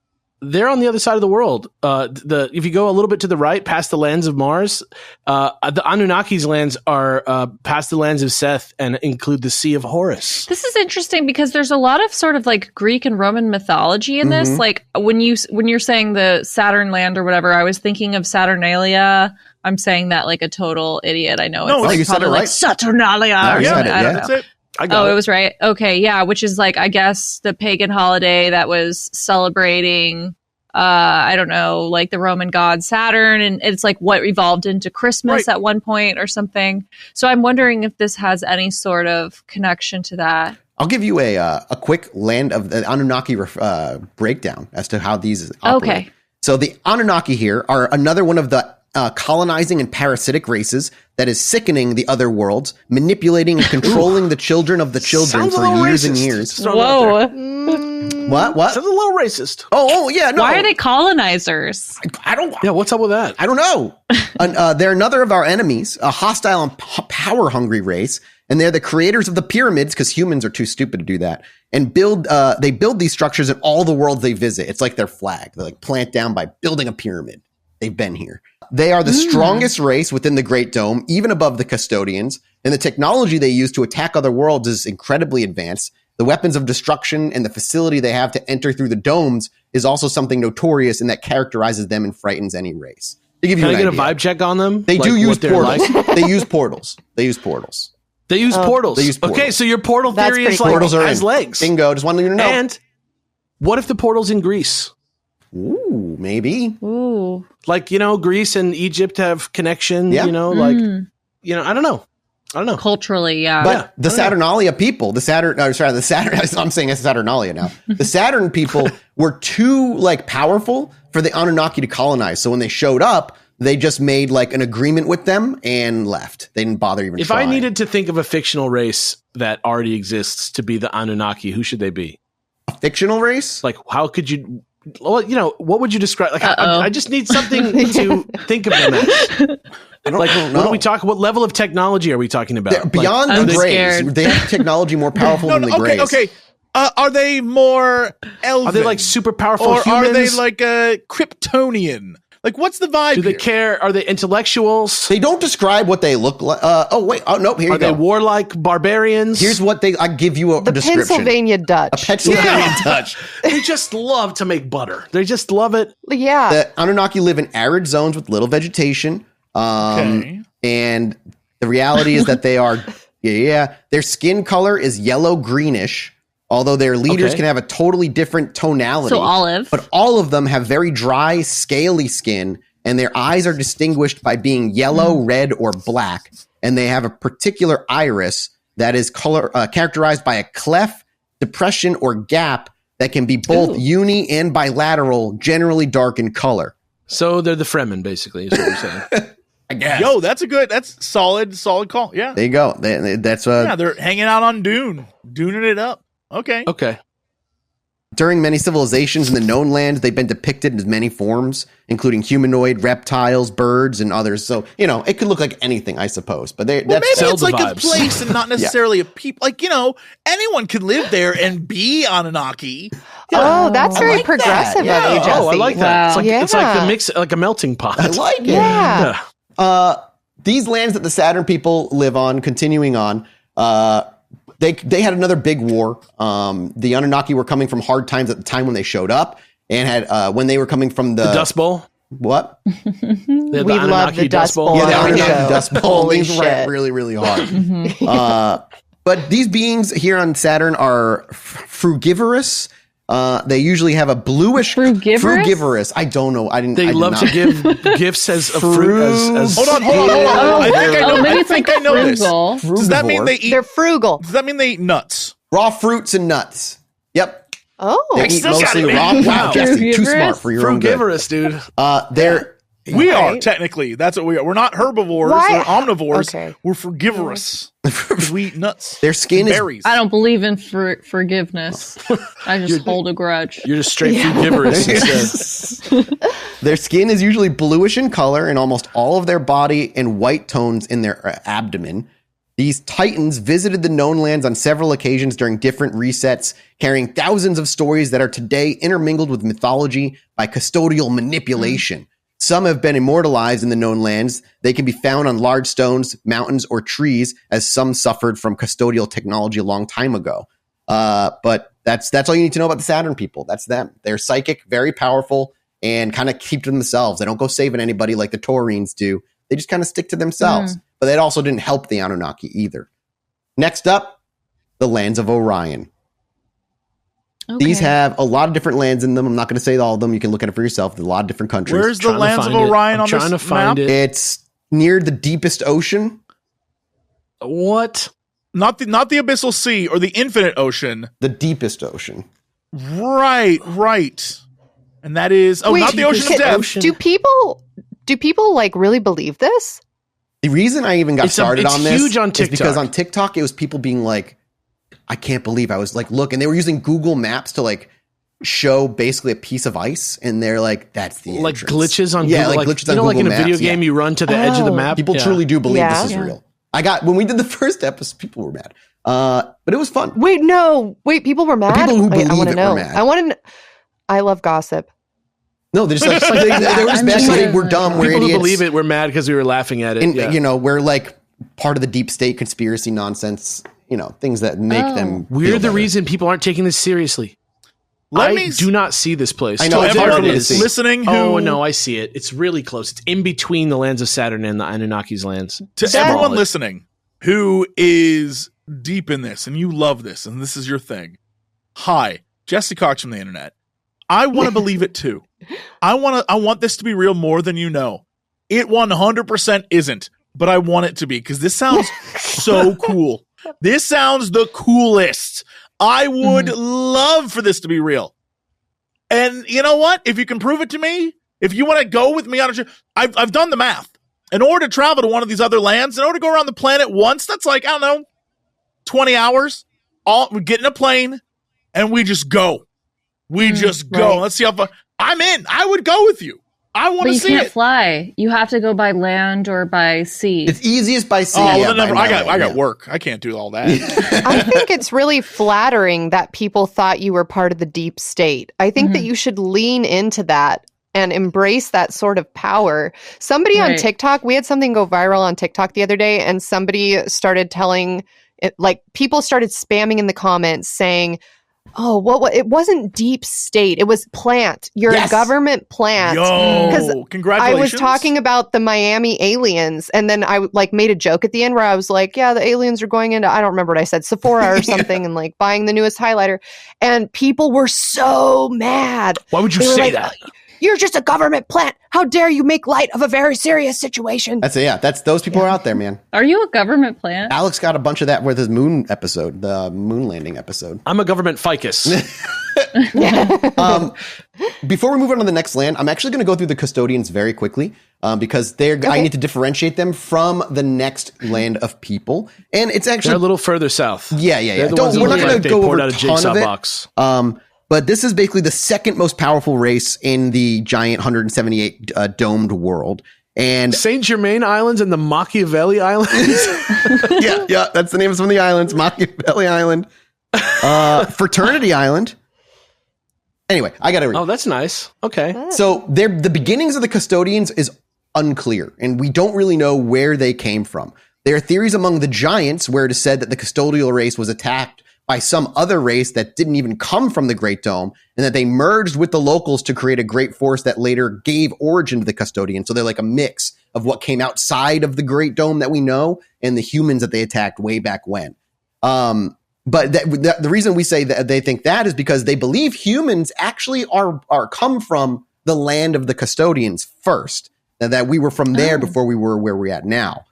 They're on the other side of the world. If you go a little bit to the right, past the lands of Mars, the Anunnaki's lands are past the lands of Seth and include the Sea of Horus. This is interesting because there's a lot of sort of like Greek and Roman mythology in this. Like when you're saying the Saturn land or whatever, I was thinking of Saturnalia. I'm saying that like a total idiot. I know it's you said it right. Like Saturnalia. That's it. It was right. Okay, yeah, which is like, I guess, the pagan holiday that was celebrating, I don't know, like the Roman god Saturn, and it's like what evolved into Christmas at one point or something. So I'm wondering if this has any sort of connection to that. I'll give you a quick land of the Anunnaki breakdown as to how these operate. Okay. So the Anunnaki here are another one of the colonizing and parasitic races that is sickening the other worlds, manipulating and controlling the children of the children for years and years. Whoa. What? Sounds a little racist. Oh, yeah, no. Why are they colonizers? I don't. Yeah, what's up with that? I don't know. They're another of our enemies, a hostile and power-hungry race, and they're the creators of the pyramids because humans are too stupid to do that. And they build these structures in all the worlds they visit. It's like their flag. They like plant down by building a pyramid. They've been here. They are the strongest race within the Great Dome, even above the custodians. And the technology they use to attack other worlds is incredibly advanced. The weapons of destruction and the facility they have to enter through the domes is also something notorious and that characterizes them and frightens any race. To give you Can I get idea. a vibe check on them? They do use portals. They use portals. Okay, so your portal theory is like portals has legs. Bingo. Just wanted you to know. And what if the portal's in Greece? Ooh, maybe. Ooh. Like, Greece and Egypt have connection, I don't know. Culturally, yeah. But the Saturnalia people, I'm saying it's Saturnalia now. The Saturn people were too powerful for the Anunnaki to colonize. So when they showed up, they just made an agreement with them and left. They didn't bother even trying. If I needed to think of a fictional race that already exists to be the Anunnaki, who should they be? A fictional race? How could you... Well, what would you describe? I just need something to think of them as. I don't know. What level of technology are we talking about? They're beyond the Greys. They have technology more powerful than the Greys. Okay. Are they more elven? Are they super powerful or humans? Are they like a Kryptonian? Like, what's the vibe? Do they care? Are they intellectuals? They don't describe what they look like. Nope. Here you go. Are they warlike barbarians? Here's what I give you a description. Pennsylvania Dutch. A Pennsylvania Dutch. They just love to make butter. They just love it. Yeah. The Anunnaki live in arid zones with little vegetation. And the reality is that they are, their skin color is yellow-greenish. Although their leaders can have a totally different tonality. So olive. But all of them have very dry, scaly skin, and their eyes are distinguished by being yellow, red, or black. And they have a particular iris that is characterized by a cleft, depression, or gap that can be both uni and bilateral, generally dark in color. So they're the Fremen, basically, is what you're saying. I guess. Yo, that's solid call. Yeah. There you go. They're hanging out on Dune, dooning it up. Okay. During many civilizations in the known lands, they've been depicted in many forms, including humanoid, reptiles, birds, and others. So, it could look like anything, I suppose. But maybe it's like a place and not necessarily a people. Like, anyone can live there and be Anunnaki. Oh, that's very progressive of you, Jesse. Oh, I like that. Wow. It's like the mix, like a melting pot. I like it. Yeah. These lands that the Saturn people live on, continuing on, They had another big war. The Anunnaki were coming from hard times at the time when they showed up, and had when they were coming from the Dust Bowl. What? We love the Dust Bowl. Yeah, the Anunnaki Dust Bowl. Holy These were really, really hard. But these beings here on Saturn are frugivorous. They usually have a bluish frugivorous. I don't know. They love to give gifts as a fruit. As hold on. I think I know. Maybe it's like I know this. frugal. Does that mean they eat? They're frugal. Does that mean they eat nuts? Raw fruits and nuts. Yep. Oh, They eat mostly raw. Wow, Jesse, too smart for your own good. Frugivorous, dude. We are technically. That's what we are. We're not herbivores or omnivores. Okay. We're frugivorous. We eat nuts. Their skin is berries. I don't believe in forgiveness. I just hold a grudge. You're just straight frugivorous instead. Their skin is usually bluish in color, and almost all of their body and white tones in their abdomen. These titans visited the known lands on several occasions during different resets, carrying thousands of stories that are today intermingled with mythology by custodial manipulation. Some have been immortalized in the known lands. They can be found on large stones, mountains, or trees, as some suffered from custodial technology a long time ago. But that's all you need to know about the Saturn people. That's them. They're psychic, very powerful, and kind of keep to themselves. They don't go saving anybody like the Taurines do. They just kind of stick to themselves. But that also didn't help the Anunnaki either. Next up, the lands of Orion. Okay. These have a lot of different lands in them. I'm not going to say all of them. You can look at it for yourself. There's a lot of different countries. Where's the lands of Orion on this map? I'm trying to find it. It's near the deepest ocean. What? Not the abyssal sea or the infinite ocean. The deepest ocean. Right. And that is not the ocean of death. Do people like really believe this? The reason I even got started on this huge on TikTok. is because on TikTok it was people being like, I can't believe I was like, look, and they were using Google Maps to like show basically a piece of ice, and they're like, that's the entrance. Like glitches on Google, like glitches on Google like in a Maps, video game, you run to the edge of the map. People truly do believe this is real. When we did the first episode, people were mad, but it was fun. Wait, people were mad. The people who believe I want to know. were mad. I want to. I love gossip. No, they're just like they were just mad saying we're dumb, we're idiots. People who believe it, we're mad because we were laughing at it. And we're like part of the deep state conspiracy nonsense. Things that make them. We're the reason people aren't taking this seriously. I do not see this place. I know everyone listening. I see it. It's really close. It's in between the lands of Saturn and the Anunnaki's lands. To everyone listening who is deep in this and you love this and this is your thing. Hi, Jesse Cox from the internet. I want to believe it too. I want this to be real more than you know. It 100% isn't, but I want it to be because this sounds so cool. This sounds the coolest. I would love for this to be real. And you know what? If you can prove it to me, if you want to go with me on a trip, I've done the math. In order to travel to one of these other lands, in order to go around the planet once, that's like, I don't know, 20 hours. We get in a plane and we just go. We just go. Right. Let's see how far. I'm in. I would go with you. I want to see it. But you can't fly. You have to go by land or by sea. It's easiest by sea. I got work. I can't do all that. I think it's really flattering that people thought you were part of the deep state. I think that you should lean into that and embrace that sort of power. Somebody on TikTok, we had something go viral on TikTok the other day, and somebody started telling it, like, people started spamming in the comments saying, oh, what it wasn't deep state. It was plant. You're a government plant. Yo, congratulations. I was talking about the Miami aliens, and then I made a joke at the end where I was like, yeah, the aliens are going into, I don't remember what I said, Sephora or something, and like buying the newest highlighter. And people were so mad. Why would you say that? You're just a government plant. How dare you make light of a very serious situation? That's those people are out there, man. Are you a government plant? Alex got a bunch of that with his moon episode, the moon landing episode. I'm a government ficus. Before we move on to the next land, I'm actually going to go through the custodians very quickly because I need to differentiate them from the next land of people. And it's actually they're a little further south. Yeah. We're not going to go over a ton of it. Box. But this is basically the second most powerful race in the giant 178 domed world. And Saint Germain Islands and the Machiavelli Islands. yeah, that's the name of some of the islands. Machiavelli Island, Fraternity Island. Anyway, I got to read. Oh, that's nice. Okay. So the beginnings of the custodians is unclear, and we don't really know where they came from. There are theories among the giants where it is said that the custodial race was attacked by some other race that didn't even come from the Great Dome, and that they merged with the locals to create a great force that later gave origin to the custodians. So they're like a mix of what came outside of the Great Dome that we know and the humans that they attacked way back when. But the reason we say that they think that is because they believe humans actually are come from the land of the custodians first, and that we were from there before we were where we're at now.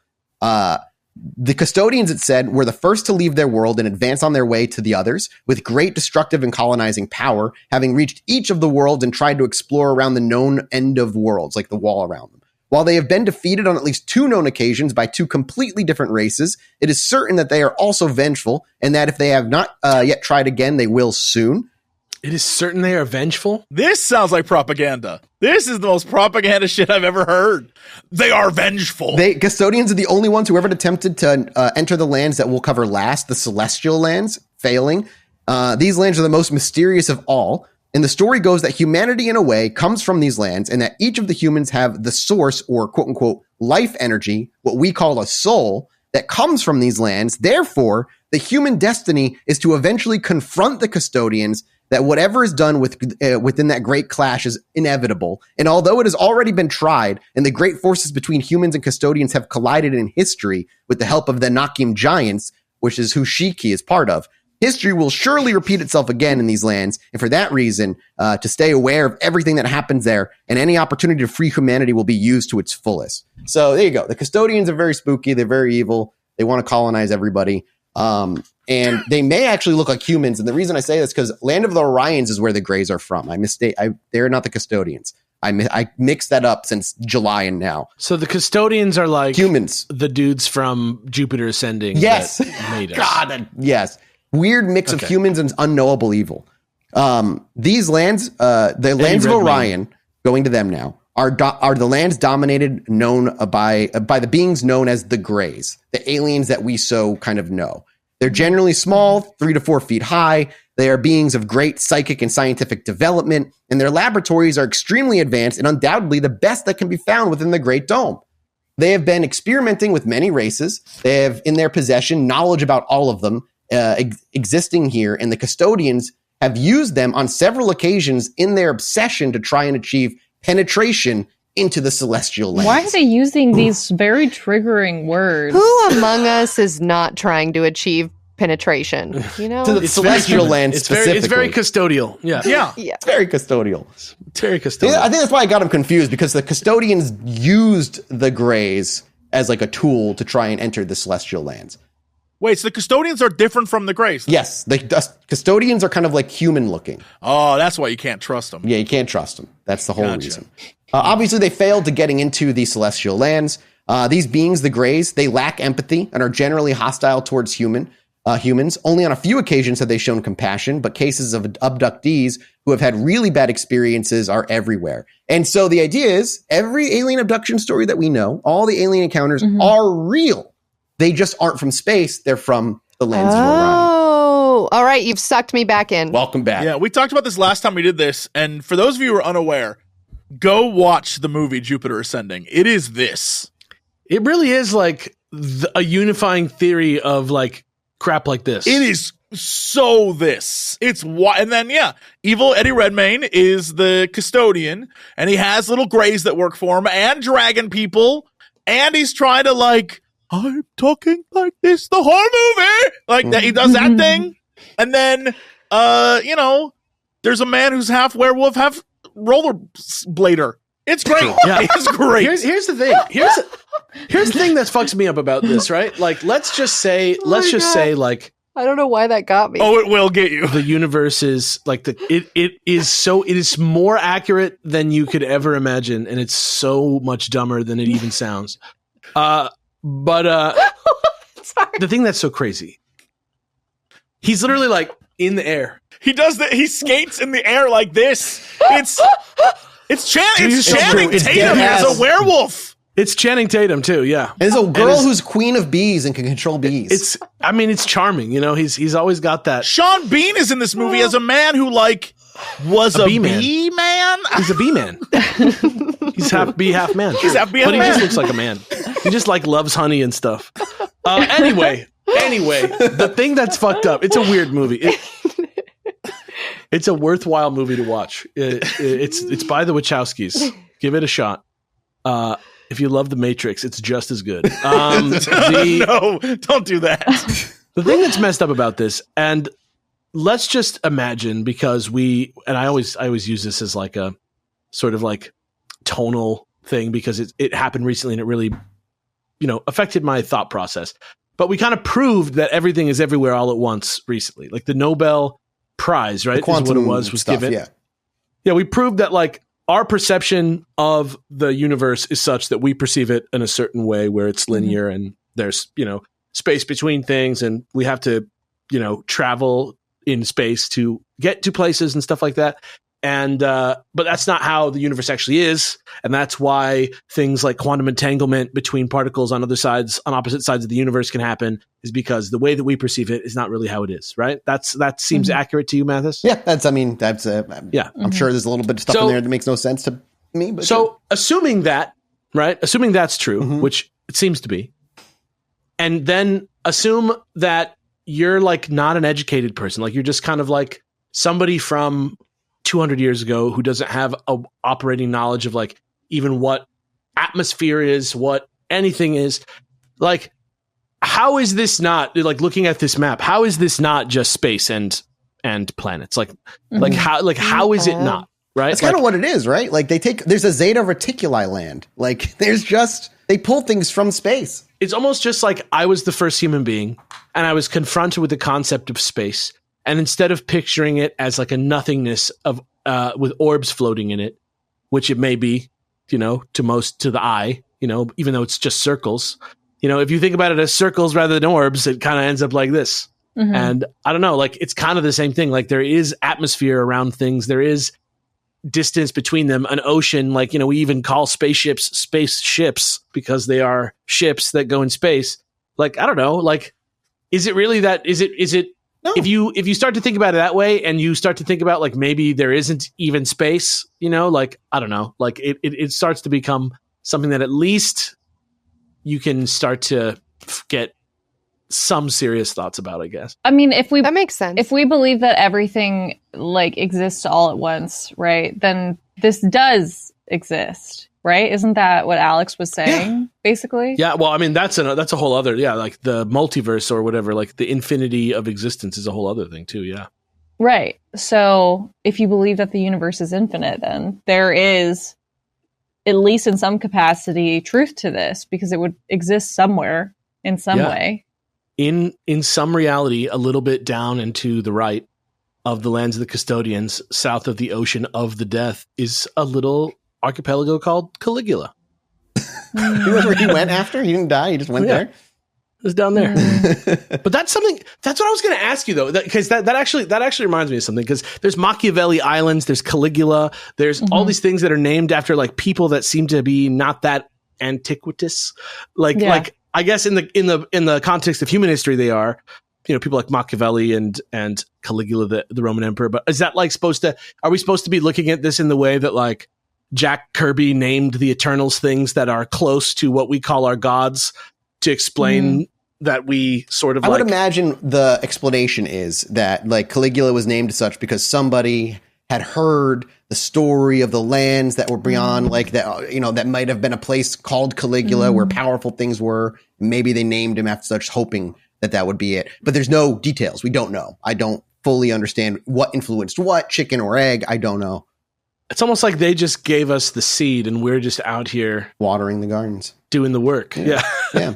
The custodians, it said, were the first to leave their world and advance on their way to the others with great destructive and colonizing power, having reached each of the worlds and tried to explore around the known end of worlds, like the wall around them. While they have been defeated on at least 2 known occasions by 2 completely different races, it is certain that they are also vengeful, and that if they have not yet tried again, they will soon. It is certain they are vengeful? This sounds like propaganda. This is the most propaganda shit I've ever heard. They are vengeful. Custodians are the only ones who ever attempted to enter the lands that we'll cover last, the celestial lands, failing. These lands are the most mysterious of all. And the story goes that humanity, in a way, comes from these lands, and that each of the humans have the source, or quote-unquote life energy, what we call a soul, that comes from these lands. Therefore, the human destiny is to eventually confront the custodians, that whatever is done within that great clash is inevitable. And although it has already been tried, and the great forces between humans and custodians have collided in history with the help of the Nakim giants, which is who Shiki is part of, history will surely repeat itself again in these lands. And for that reason, to stay aware of everything that happens there, and any opportunity to free humanity will be used to its fullest. So there you go. The custodians are very spooky. They're very evil. They want to colonize everybody. And they may actually look like humans. And the reason I say this is because Land of the Orions is where the Greys are from. They're not the custodians. I mixed that up since July and now. So the custodians are like humans, the dudes from Jupiter Ascending. Yes. That made us. God, yes. Weird mix of humans and unknowable evil. These lands, the lands of Orion, going to them now, are the lands dominated, known by the beings known as the Greys, the aliens that we so kind of know. They're generally small, 3 to 4 feet high. They are beings of great psychic and scientific development, and their laboratories are extremely advanced and undoubtedly the best that can be found within the Great Dome. They have been experimenting with many races. They have in their possession knowledge about all of them existing here, and the custodians have used them on several occasions in their obsession to try and achieve penetration into the celestial lands. Why are they using these very triggering words? Who among us is not trying to achieve penetration? You know, to the celestial lands specifically. It's very custodial. Yeah. It's very custodial. It's very custodial. I think that's why I got them confused, because the custodians used the Greys as like a tool to try and enter the celestial lands. Wait, so the custodians are different from the Greys? Yes, the custodians are kind of like human looking. Oh, that's why you can't trust them. Yeah, you can't trust them. That's the whole reason. Obviously, they failed to getting into the celestial lands. These beings, the Greys, they lack empathy and are generally hostile towards humans. Only on a few occasions have they shown compassion, but cases of abductees who have had really bad experiences are everywhere. And so the idea is every alien abduction story that we know, all the alien encounters are real. They just aren't from space. They're from the lands of Orion. Oh, all right. You've sucked me back in. Welcome back. Yeah, we talked about this last time we did this. And for those of you who are unaware, go watch the movie Jupiter Ascending. It is this. It really is like a unifying theory of like crap like this. It is so this. It's why, and then evil Eddie Redmayne is the custodian, and he has little grays that work for him, and dragon people, and he's trying to like, I'm talking like this the whole movie, like that. He does that thing, and then there's a man who's half werewolf, half rollerblader. It's great. Yeah. It's great. Here's the thing. Here's the thing that fucks me up about this, right? Like, let's just say, like, I don't know why that got me. Oh, it will get you. The universe is like it is more accurate than you could ever imagine, and it's so much dumber than it even sounds. But the thing that's so crazy, he's literally like in the air. He does that. He skates in the air like this. It's Channing Tatum as a werewolf. It's Channing Tatum too, yeah. And it's a girl who's queen of bees and can control bees. It's charming, He's always got that. Sean Bean is in this movie as a man who was a bee man. He's a bee man. He's half bee, half man. He's half bee, half man. But he just looks like a man. He just loves honey and stuff. Anyway, the thing that's fucked up. It's a weird movie. It's a worthwhile movie to watch. It's by the Wachowskis. Give it a shot. If you love The Matrix, it's just as good. No, don't do that. The thing that's messed up about this, and let's just imagine, because I always use this as like a sort of like tonal thing, because it happened recently and it really, affected my thought process. But we kind of proved that everything is everywhere all at once recently. Like the Nobel Prize, right? The quantum is what it was stuff, given. Yeah. Yeah, we proved that like our perception of the universe is such that we perceive it in a certain way where it's linear and there's, space between things, and we have to, travel in space to get to places and stuff like that. And, but that's not how the universe actually is. And that's why things like quantum entanglement between particles on opposite sides of the universe can happen, is because the way that we perceive it is not really how it is, right? That seems accurate to you, Mathis? Yeah, I'm sure there's a little bit of stuff in there that makes no sense to me. But assuming that, right? Assuming that's true, which it seems to be. And then assume that you're like not an educated person. Like you're just kind of like somebody from 200 years ago who doesn't have a operating knowledge of like even what atmosphere is, what anything is. Like, how is this not, like, looking at this map, how is this not just space and planets? Like how is it not, right? That's kind of what it is, right? Like there's a Zeta Reticuli land. Like they pull things from space. It's almost just like I was the first human being and I was confronted with the concept of space. And instead of picturing it as like a nothingness of with orbs floating in it, which it may be, to the eye, even though it's just circles, if you think about it as circles rather than orbs, it kind of ends up like this. Mm-hmm. And I don't know, like it's kind of the same thing. Like there is atmosphere around things. There is distance between them, an ocean. Like, we even call spaceships because they are ships that go in space. Like, I don't know, like, is it really that? Is it? No. If you start to think about it that way, and you start to think about like maybe there isn't even space, like I don't know, like it starts to become something that at least you can start to get some serious thoughts about, I guess. I mean, that makes sense. If we believe that everything like exists all at once, right? Then this does exist. Right? Isn't that what Alex was saying, basically? Yeah, well, I mean, that's a whole other, like the multiverse or whatever, like the infinity of existence is a whole other thing too, yeah. Right. So if you believe that the universe is infinite, then there is, at least in some capacity, truth to this, because it would exist somewhere in some way. In some reality, a little bit down and to the right of the lands of the custodians, south of the ocean of the death, is a little archipelago called Caligula. Where he went after? He didn't die. He just went there. It was down there. But that's what I was going to ask you though, because that actually reminds me of something. Because there's Machiavelli Islands, there's Caligula, there's all these things that are named after like people that seem to be not that antiquitous. Like I guess in the context of human history, they are. People like Machiavelli and Caligula, the Roman emperor. But is that like are we supposed to be looking at this in the way that like Jack Kirby named the Eternals things that are close to what we call our gods to explain that we sort of I would imagine the explanation is that like Caligula was named such because somebody had heard the story of the lands that were beyond like that, that might have been a place called Caligula where powerful things were. Maybe they named him after such, hoping that would be it. But there's no details. We don't know. I don't fully understand what influenced what, chicken or egg. I don't know. It's almost like they just gave us the seed and we're just out here watering the gardens, doing the work. Yeah. Yeah.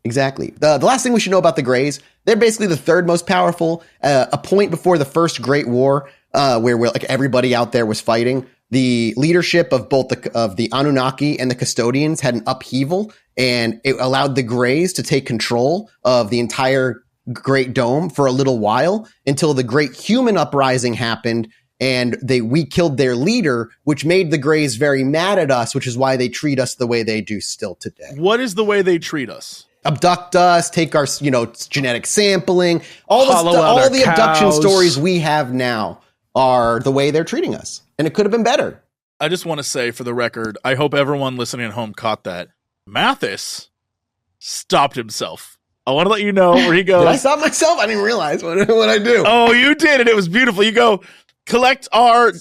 Exactly. The last thing we should know about the Greys, they're basically the third most powerful, a point before the First Great War, where like everybody out there was fighting. The leadership of both the Anunnaki and the custodians had an upheaval, and it allowed the Greys to take control of the entire Great Dome for a little while until the Great Human Uprising happened, and we killed their leader, which made the Greys very mad at us, which is why they treat us the way they do still today. What is the way they treat us? Abduct us, take our, genetic sampling, all the abduction stories we have now are the way they're treating us. And it could have been better. I just want to say for the record, I hope everyone listening at home caught that. Mathis stopped himself. I want to let you know where he goes. Did I stop myself? I didn't realize what I do. Oh, you did, and it was beautiful. You go, collect our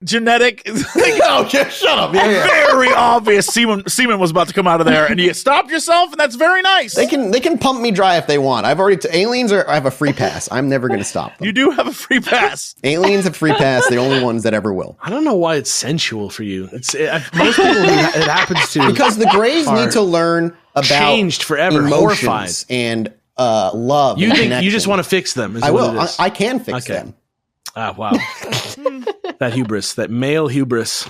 genetic. Okay, shut up. Yeah. Very obvious. Semen was about to come out of there, and you stopped yourself, and that's very nice. They can pump me dry if they want. I've already aliens I have a free pass. I'm never going to stop them. You do have a free pass. Aliens have free pass. The only ones that ever will. I don't know why it's sensual for you. Most people it happens to because the Greys need to learn about changed forever, emotions and love. You think you just want to fix them? I will. I can fix them. Ah, wow. That hubris, that male hubris.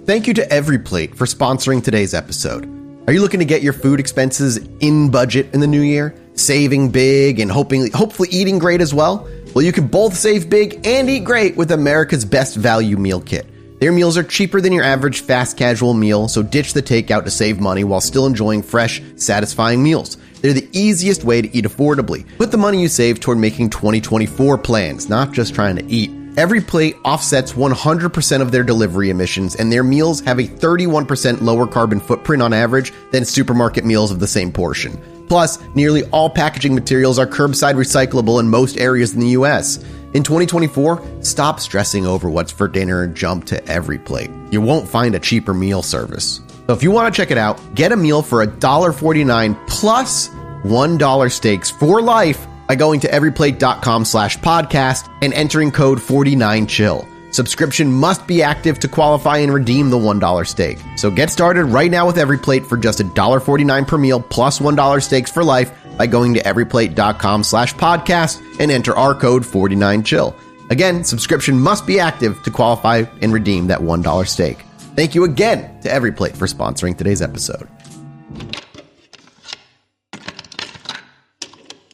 Thank you to EveryPlate for sponsoring today's episode. Are you looking to get your food expenses in budget in the new year? Saving big and hopefully eating great as well? Well, you can both save big and eat great with America's Best Value Meal Kit. Their meals are cheaper than your average fast casual meal, so ditch the takeout to save money while still enjoying fresh, satisfying meals. They're the easiest way to eat affordably. Put the money you save toward making 2024 plans, not just trying to eat. EveryPlate offsets 100% of their delivery emissions, and their meals have a 31% lower carbon footprint on average than supermarket meals of the same portion. Plus, nearly all packaging materials are curbside recyclable in most areas in the U.S. In 2024, stop stressing over what's for dinner and jump to EveryPlate. You won't find a cheaper meal service. So if you want to check it out, get a meal for $1.49 plus $1 steaks for life by going to everyplate.com/podcast and entering code 49chill. Subscription must be active to qualify and redeem the $1 steak. So get started right now with EveryPlate for just $1.49 per meal plus $1 steaks for life by going to everyplate.com/podcast and enter our code 49chill. Again, subscription must be active to qualify and redeem that $1 steak. Thank you again to EveryPlate for sponsoring today's episode.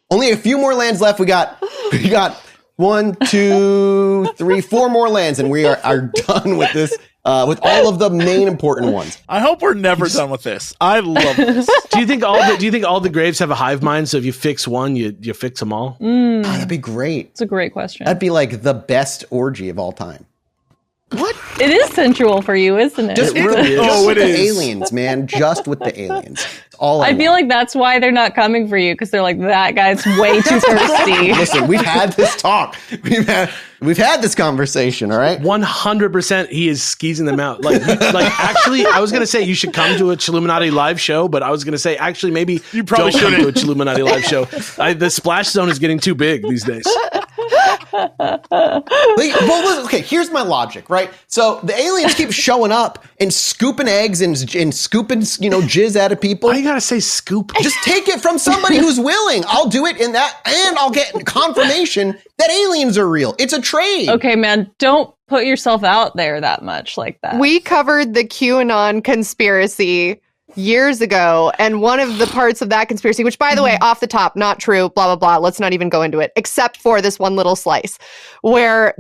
Only a few more lands left. We got 1, 2, 3, 4 more lands, and we are done with this. With all of the main important ones. I hope we're never done with this. I love this. Do you think all the graves have a hive mind? So if you fix one, you fix them all? Oh, that'd be great. It's a great question. That'd be like the best orgy of all time. What? It is sensual for you, isn't it? It really is. Oh, it is. Aliens, man. Just with the aliens. I feel like that's why they're not coming for you, because they're like, that guy's way too thirsty. Listen, we've had this talk. We've had this conversation, all right? 100% he is skeezing them out. Like actually, I was going to say you should come to a Chilluminati live show, but I was going to say, actually, maybe you probably don't come to a Chilluminati live show. The splash zone is getting too big these days. Okay, here's my logic, right? So the aliens keep showing up and scooping eggs and scooping, jizz out of people. Why you gotta say scoop? Just take it from somebody who's willing. I'll do it in that, and I'll get confirmation that aliens are real. It's a trade. Okay, man, don't put yourself out there that much like that. We covered the QAnon conspiracy years ago, and one of the parts of that conspiracy, which, by the way, off the top, not true, blah, blah, blah, let's not even go into it, except for this one little slice, where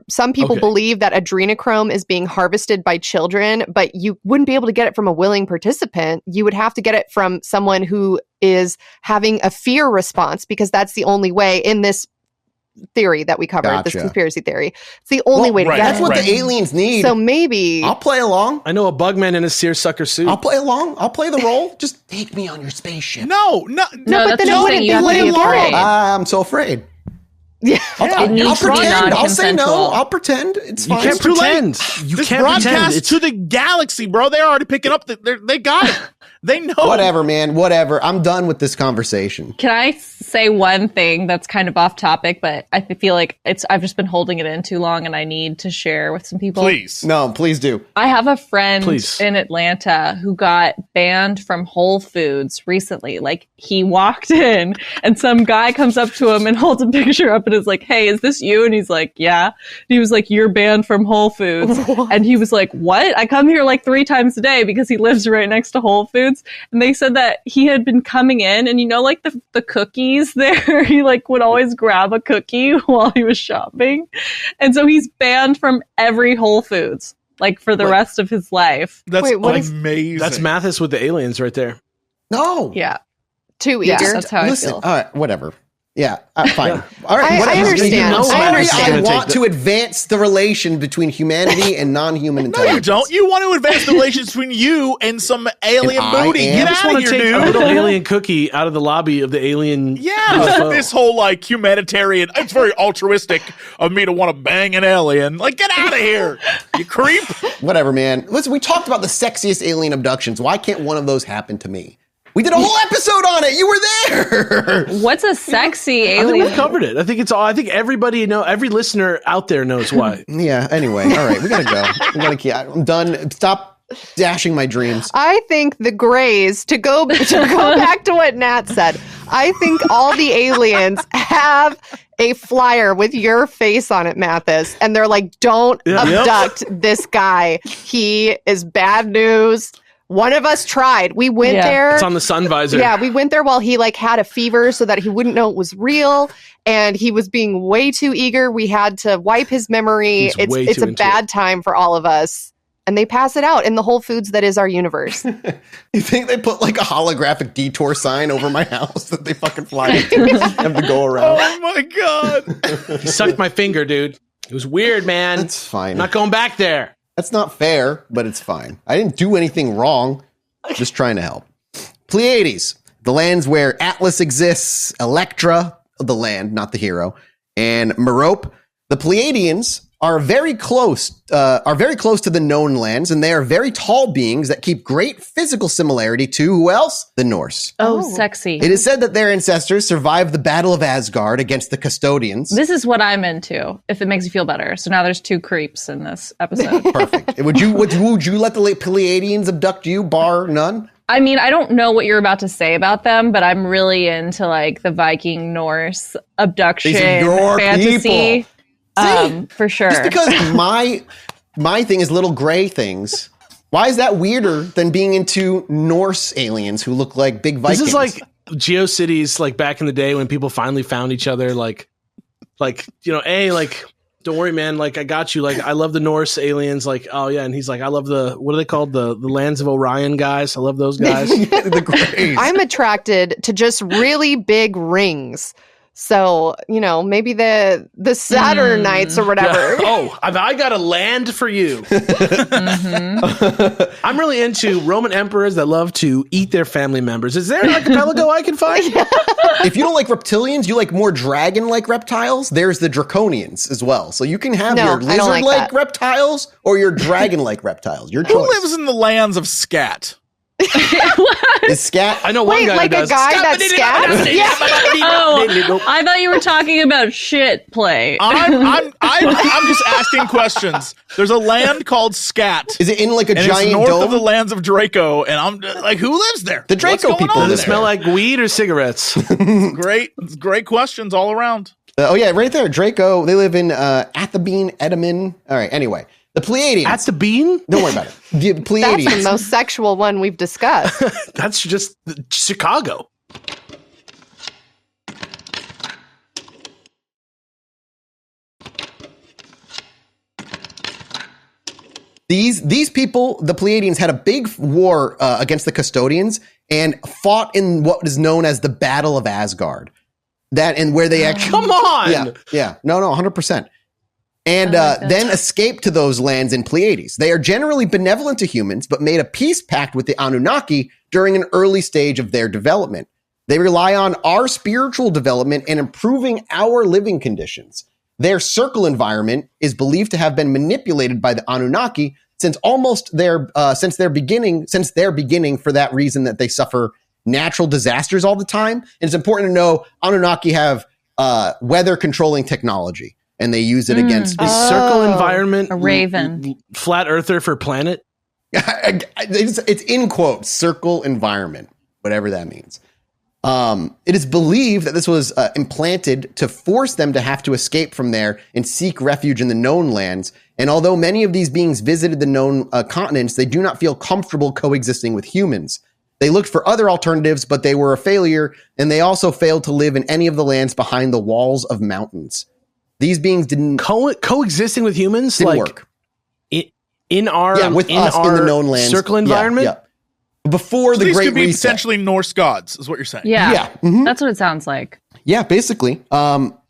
some people believe that adrenochrome is being harvested by children, but you wouldn't be able to get it from a willing participant. You would have to get it from someone who is having a fear response, because that's the only way in this theory that we covered, this conspiracy theory. It's the only way to get That's it. what the aliens need. So maybe I'll play along. I know a bugman in a seersucker suit. I'll play along. I'll play the role. Just take me on your spaceship. No, but then it wouldn't be afraid. I'm so afraid. Yeah, I'll pretend. I'll say no. I'll pretend. It's fine. You can't pretend. You this can't broadcast pretend. to the galaxy, bro. They're already picking up. They got it. They know. Whatever, man. Whatever. I'm done with this conversation. Can I say one thing that's kind of off topic, but I feel like I've just been holding it in too long and I need to share with some people? Please. No, please do. I have a friend in Atlanta who got banned from Whole Foods recently. Like, he walked in and some guy comes up to him and holds a picture up and is like, "Hey, is this you?" And he's like, "Yeah." And he was like, "You're banned from Whole Foods." And he was like, "What? I come here like 3 times a day," because he lives right next to Whole Foods. And they said that he had been coming in and, like the cookies there, he like would always grab a cookie while he was shopping. And so he's banned from every Whole Foods, like for the rest of his life. That's amazing. That's Mathis with the aliens right there. No. Yeah. Too eager. Yeah, that's how I feel. All right, whatever. Yeah, fine. All right, I understand. I want to advance the relation between humanity and non-human intelligence. No, you don't. You want to advance the relations between you and some alien booty. Get out of here, dude. A little alien cookie out of the lobby of the alien. Yeah, this whole like humanitarian. It's very altruistic of me to want to bang an alien. Like, get out of here, you creep. Whatever, man. Listen, we talked about the sexiest alien abductions. Why can't one of those happen to me? We did a whole episode on it. You were there. What's a sexy alien? I think we've covered it. I think everybody every listener out there knows why. Yeah. Anyway, all right, we gotta go. I'm done. Stop dashing my dreams. I think the Greys, to go back to what Nat said, I think all the aliens have a flyer with your face on it, Mathis, and they're like, "Don't abduct this guy. He is bad news." One of us tried. We went there. It's on the sun visor. Yeah, we went there while he had a fever so that he wouldn't know it was real. And he was being way too eager. We had to wipe his memory. It's a bad time for all of us. And they pass it out in the Whole Foods that is our universe. You think they put like a holographic detour sign over my house that they fucking fly into? Have to go around. Oh my God. He sucked my finger, dude. It was weird, man. It's fine. I'm not going back there. That's not fair, but it's fine. I didn't do anything wrong. Just trying to help. Pleiades, the lands where Atlas exists, Electra, the land, not the hero, and Merope. The Pleiadians are very close to the known lands, and they are very tall beings that keep great physical similarity to who else? The Norse. Oh, sexy. It is said that their ancestors survived the Battle of Asgard against the custodians. This is what I'm into, if it makes you feel better. So now there's 2 creeps in this episode. Perfect. Would you let the Pleiadians abduct you, bar none? I mean, I don't know what you're about to say about them, but I'm really into like the Viking Norse abduction fantasy. People. For sure. Just because my thing is little gray things. Why is that weirder than being into Norse aliens who look like big Vikings? This is like GeoCities, like back in the day when people finally found each other. Like hey, like, don't worry, man. Like, I got you. Like, I love the Norse aliens. Like, oh yeah, and he's like, I love what are they called? The lands of Orion guys. I love those guys. The Greys. I'm attracted to just really big rings. So, maybe the Saturn nights or whatever. Yeah. Oh, I got a land for you. I'm really into Roman emperors that love to eat their family members. Is there an archipelago I can find? If you don't like reptilians, you like more dragon-like reptiles, there's the draconians as well. So you can have your lizard-like reptiles or your dragon-like reptiles. Your choice. Who lives in the lands of scat? Is scat? I know one guy like who does. A guy that scats? Oh, I thought you were talking about shit play. I'm just asking questions. There's a land called Scat. Is it in like a giant it's north dome? of the lands of Draco, and I'm like, who lives there? The Draco people. Does it smell like weed or cigarettes? Great questions all around. Right there, Draco. They live in Athabine, Edamin. All right. Anyway. The Pleiadians. That's the bean? Don't worry about it. The Pleiadians. That's the most sexual one we've discussed. That's just Chicago. These people, the Pleiadians, had a big war against the custodians and fought in what is known as the Battle of Asgard. That and where they actually come on, no, 100%. And then escaped to those lands in Pleiades. They are generally benevolent to humans, but made a peace pact with the Anunnaki during an early stage of their development. They rely on our spiritual development and improving our living conditions. Their circle environment is believed to have been manipulated by the Anunnaki since their beginning. For that reason, that they suffer natural disasters all the time. And it's important to know Anunnaki have weather controlling technology. And they use it against circle environment. A raven. Flat earther for planet. It's in quotes, circle environment, whatever that means. It is believed that this was implanted to force them to have to escape from there and seek refuge in the known lands. And although many of these beings visited the known continents, they do not feel comfortable coexisting with humans. They looked for other alternatives, but they were a failure. And they also failed to live in any of the lands behind the walls of mountains. These beings didn't coexisting with humans didn't work in our with us in the known lands circle environment. Yeah. Before so the Great Reset, potentially Norse gods is what you're saying. Yeah. Mm-hmm. That's what it sounds like. Yeah, basically.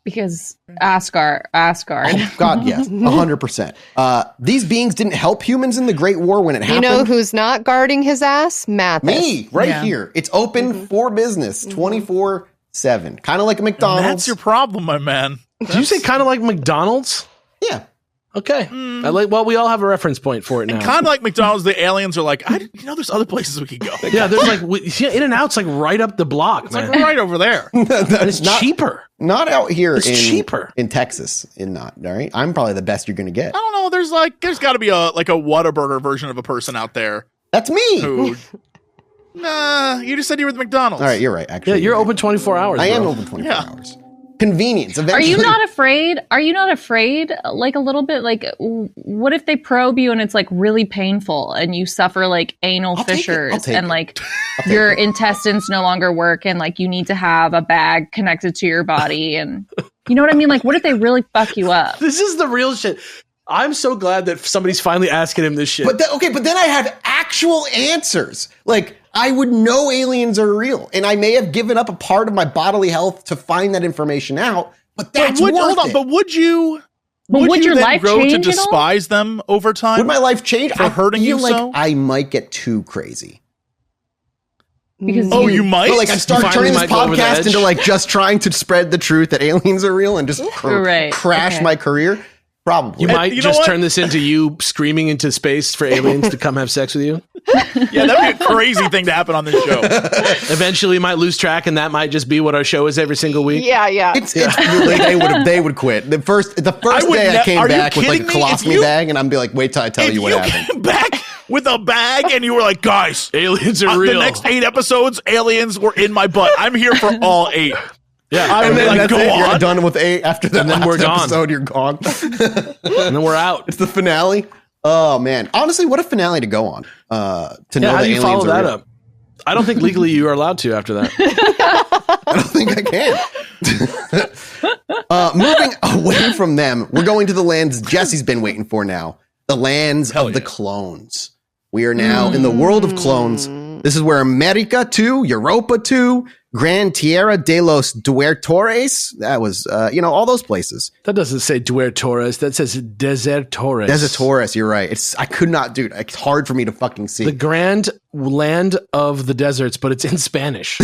Because Asgard. Oh, God, yes, 100%. These beings didn't help humans in the Great War when it happened. You know who's not guarding his ass? Mathis. Me, here. It's open for business, 24/7, kind of like a McDonald's. And that's your problem, my man. Did you say kind of like McDonald's? Yeah. Okay. Well, we all have a reference point for it now. Kind of like McDonald's, the aliens are like, there's other places we could go. Yeah, there's like, In-N-Out's like right up the block. It's like right over there. It's cheaper. Not out here. It's cheaper. In Texas. All right? I'm probably the best you're going to get. I don't know. There's got to be a Whataburger version of a person out there. That's me. Nah, you just said you were at McDonald's. All right, you're right. Actually, yeah, you're open 24 hours. I am open 24 hours. Convenience. Eventually. Are you not afraid? Like a little bit. Like, what if they probe you and it's like really painful and you suffer like anal fissures and like your intestines no longer work and like you need to have a bag connected to your body and you know what I mean? Like, what if they really fuck you up? This is the real shit. I'm so glad that somebody's finally asking him this shit. But then I have actual answers. Like, I would know aliens are real, and I may have given up a part of my bodily health to find that information out, but that's worth it. But would you your then life grow change to despise them over time? Would my life change? For hurting you like so? I might get too crazy. Because you might? Like, I'd start turning this podcast into like just trying to spread the truth that aliens are real and just crash my career. Probably. You might turn this into you screaming into space for aliens to come have sex with you. Yeah, that would be a crazy thing to happen on this show. Eventually, you might lose track, and that might just be what our show is every single week. Yeah. They would quit. The first day I came back with like a colostomy bag, and I'd be like, wait till I tell you what happened. Came back with a bag, and you were like, guys, aliens are real. The next 8 episodes, aliens were in my butt. I'm here for all 8. Yeah, and then that's it. You're done with 8 after that. And then we're gone. Episode, you're gone. And then we're out. It's the finale. Oh man, honestly, what a finale to go on. To know how that do you aliens follow that real. up? I don't think legally you are allowed to after that. I don't think I can. Moving away from them, we're going to the lands Jesse's been waiting for now. The lands of the clones. We are now in the world of clones. This is where America 2, Europa 2, Gran Tierra de los Duertores. That was, all those places. That doesn't say Duertores. That says Desertores. Desertores, you're right. I could not, dude. It's hard for me to fucking see. The grand land of the deserts, but it's in Spanish.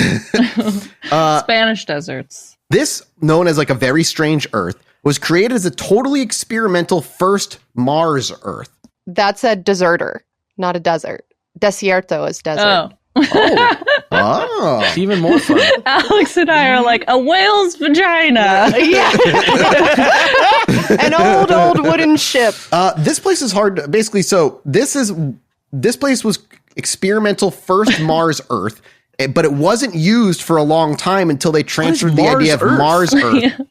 Spanish deserts. This, known as like a very strange Earth, was created as a totally experimental first Mars Earth. That's a deserter, not a desert. Desierto is desert. Oh. It's even more fun. Alex and I are like a whale's vagina. Yeah. An old wooden ship. This place is hard to, basically, so this place was experimental first Mars Earth, but it wasn't used for a long time until they transferred the idea of Mars Earth.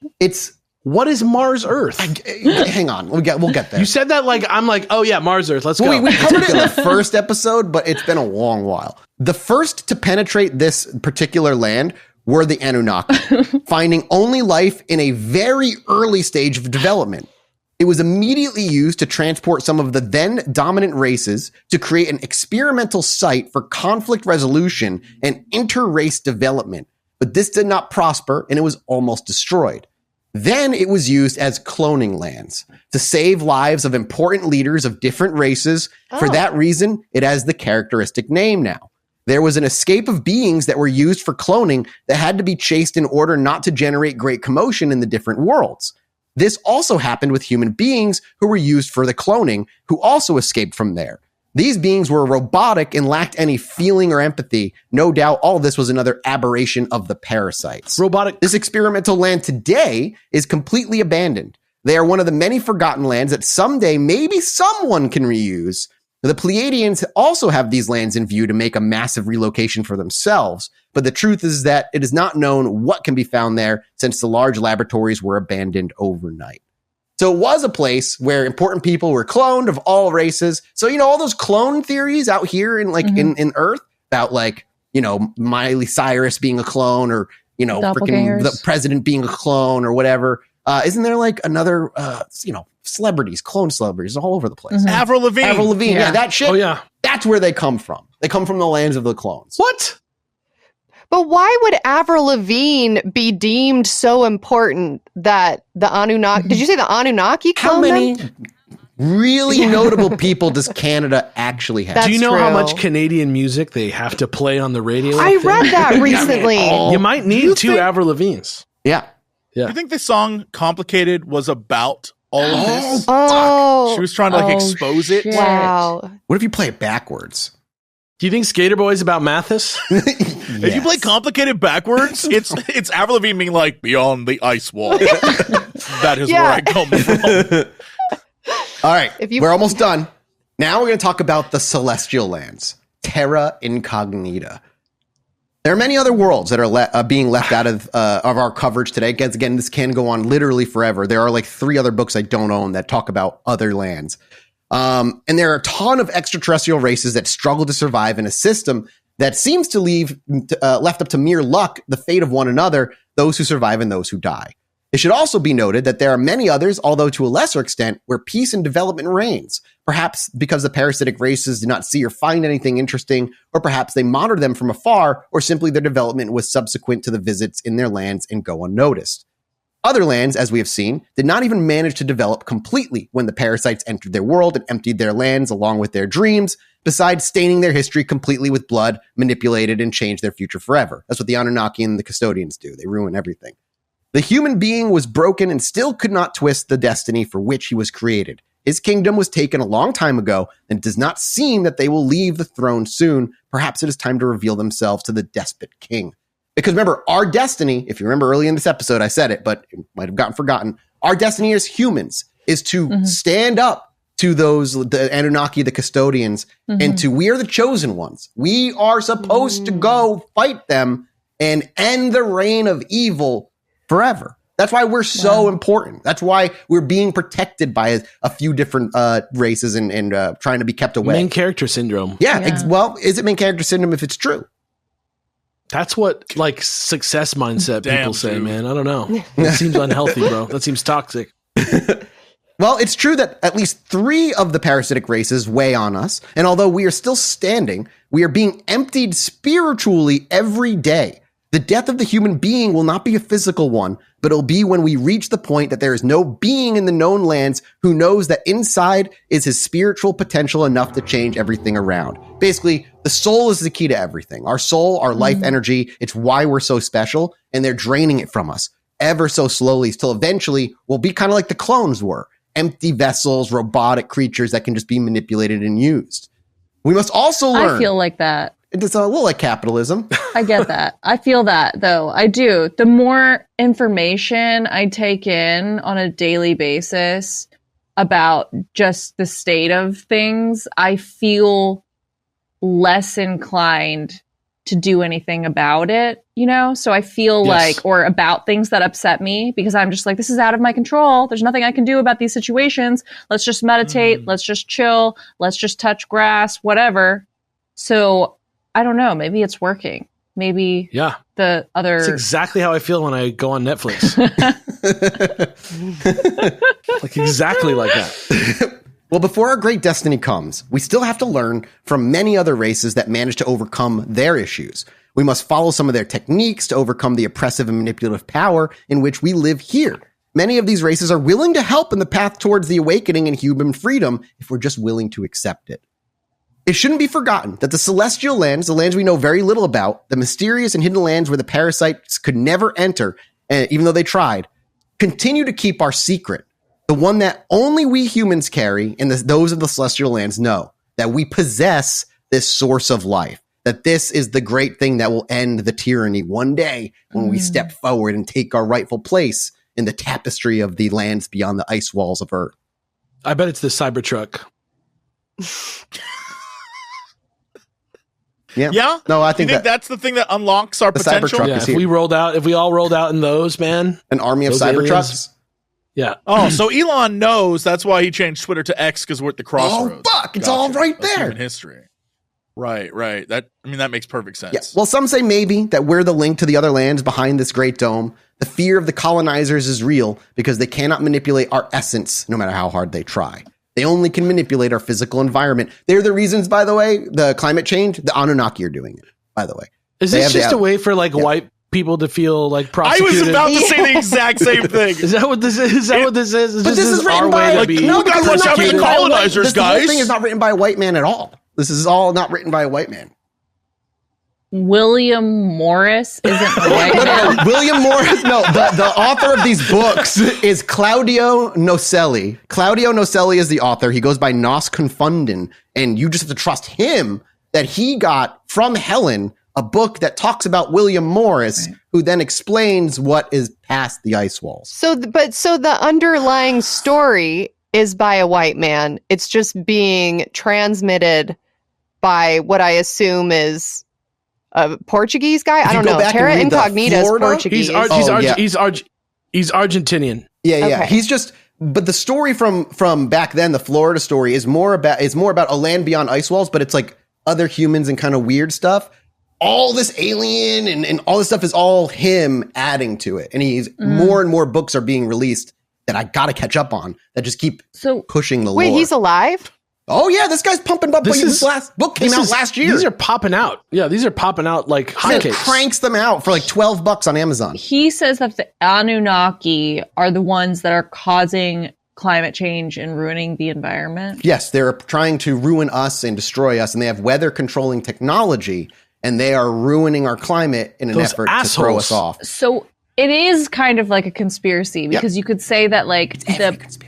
What is Mars Earth? Hang on, we'll get there. You said that like I'm like, oh yeah, Mars Earth. Let's go. We covered it in the first episode, but it's been a long while. The first to penetrate this particular land were the Anunnaki, finding only life in a very early stage of development. It was immediately used to transport some of the then dominant races to create an experimental site for conflict resolution and inter-race development. but this did not prosper and it was almost destroyed. Then it was used as cloning lands to save lives of important leaders of different races. For that reason, it has the characteristic name now. There was an escape of beings that were used for cloning that had to be chased in order not to generate great commotion in the different worlds. This also happened with human beings who were used for the cloning, who also escaped from there. These beings were robotic and lacked any feeling or empathy. No doubt all this was another aberration of the parasites. Robotic. This experimental land today is completely abandoned. They are one of the many forgotten lands that someday maybe someone can reuse. The Pleiadians also have these lands in view to make a massive relocation for themselves, but the truth is that it is not known what can be found there since the large laboratories were abandoned overnight. So it was a place where important people were cloned of all races. So, you know, all those clone theories out here in in Earth about like, you know, Miley Cyrus being a clone or, you know, freaking the president being a clone or whatever. Isn't there like another, celebrities, clone celebrities all over the place? Mm-hmm. Avril Lavigne. Yeah, that shit. Oh, yeah. That's where they come from. They come from the lands of the clones. What? But why would Avril Lavigne be deemed so important that the Anunnaki... Did you say the Anunnaki cloned How many them? really notable people does Canada actually have? That's Do you know true. how much Canadian music they have to play on the radio? I read that recently. You might need two Avril Lavignes. Yeah. Yeah. I think the song "Complicated" was about all of this. Oh, She was trying to expose it. Wow. What if you play it backwards? Do you think Skater Boy is about Mathis? If you play "Complicated" backwards, it's Avril Lavigne being like, "Beyond the ice wall." That is where I come from. All right, we're almost done. Now we're going to talk about the celestial lands, Terra Incognita. There are many other worlds that are being left out of our coverage today. Again, this can go on literally forever. There are like 3 other books I don't own that talk about other lands. And there are a ton of extraterrestrial races that struggle to survive in a system that seems to leave left up to mere luck the fate of one another, those who survive and those who die. It should also be noted that there are many others, although to a lesser extent, where peace and development reigns. Perhaps because the parasitic races do not see or find anything interesting, or perhaps they monitor them from afar, or simply their development was subsequent to the visits in their lands and go unnoticed. Other lands, as we have seen, did not even manage to develop completely when the parasites entered their world and emptied their lands along with their dreams, besides staining their history completely with blood, manipulated and changed their future forever. That's what the Anunnaki and the custodians do. They ruin everything. The human being was broken and still could not twist the destiny for which he was created. His kingdom was taken a long time ago, and it does not seem that they will leave the throne soon. Perhaps it is time to reveal themselves to the despot king. Because remember, our destiny, if you remember early in this episode, I said it, but it might have gotten forgotten. Our destiny as humans is to stand up to the Anunnaki, the custodians, and we are the chosen ones. We are supposed to go fight them and end the reign of evil forever. That's why we're so important. That's why we're being protected by a few different races and trying to be kept away. Main character syndrome. Yeah. Well, is it main character syndrome if it's true? That's what like success mindset people say, man. I don't know. That seems unhealthy, bro. That seems toxic. Well, it's true that at least 3 of the parasitic races weigh on us. And although we are still standing, we are being emptied spiritually every day. The death of the human being will not be a physical one, but it'll be when we reach the point that there is no being in the known lands who knows that inside is his spiritual potential enough to change everything around. Basically, the soul is the key to everything. Our soul, our life energy, it's why we're so special, and they're draining it from us ever so slowly till eventually we'll be kind of like the clones were. Empty vessels, robotic creatures that can just be manipulated and used. We must also learn. I feel like that. It's a little like capitalism. I get that. I feel that, though. I do. The more information I take in on a daily basis about just the state of things, I feel less inclined to do anything about it, you know? So I feel like, or about things that upset me, because I'm just like, this is out of my control. There's nothing I can do about these situations. Let's just meditate. Let's just chill. Let's just touch grass, whatever. So I don't know. Maybe it's working. Maybe the other... That's exactly how I feel when I go on Netflix. Like exactly like that. Well, before our great destiny comes, we still have to learn from many other races that manage to overcome their issues. We must follow some of their techniques to overcome the oppressive and manipulative power in which we live here. Many of these races are willing to help in the path towards the awakening and human freedom if we're just willing to accept it. It shouldn't be forgotten that the celestial lands, the lands we know very little about, the mysterious and hidden lands where the parasites could never enter, even though they tried, continue to keep our secret. The one that only we humans carry and those of the celestial lands know, that we possess this source of life. That this is the great thing that will end the tyranny one day when we step forward and take our rightful place in the tapestry of the lands beyond the ice walls of Earth. I bet it's the Cybertruck. Yeah. No, I think that's the thing that unlocks our potential. Yeah, if we all rolled out in those, man, an army of Cybertrucks. Yeah. Oh, so Elon knows that's why he changed Twitter to X, because we're at the crossroads. Oh, fuck! It's all right there. Human history. Right. That makes perfect sense. Yeah. Well, some say maybe that we're the link to the other lands behind this great dome. The fear of the colonizers is real because they cannot manipulate our essence, no matter how hard they try. They only can manipulate our physical environment. They're the reasons, by the way, the climate change, the Anunnaki are doing it, by the way. Is this just a way for white people to feel like prosecuted? I was about to say the exact same thing. Is that what this is? Is that what this is? But this is written by the colonizers, guys. This thing is not written by a white man at all. This is all not written by a white man. William Morris isn't a white man. No, William Morris. No, the author of these books is Claudio Nocelli. Claudio Nocelli is the author. He goes by Nos Confunden, and you just have to trust him that he got from Helen a book that talks about William Morris, who then explains what is past the ice walls. So the underlying story is by a white man. It's just being transmitted by what I assume is a Portuguese guy. I don't know. Terra Incognita is Portuguese. He's Argentinian. Yeah. Okay. He's just. But the story from back then, the Florida story, is more about a land beyond ice walls. But it's like other humans and kind of weird stuff. All this alien and all this stuff is all him adding to it. And he's more and more books are being released that I got to catch up on that just keep pushing the lore. Wait, he's alive? Oh, yeah, this guy's pumping up. This last book came out last year. These are popping out. Yeah, these are popping out like hotcakes. He cranks them out for like $12 on Amazon. He says that the Anunnaki are the ones that are causing climate change and ruining the environment. Yes, they're trying to ruin us and destroy us, and they have weather controlling technology, and they are ruining our climate in an effort to throw us off. So it is kind of like a conspiracy because you could say that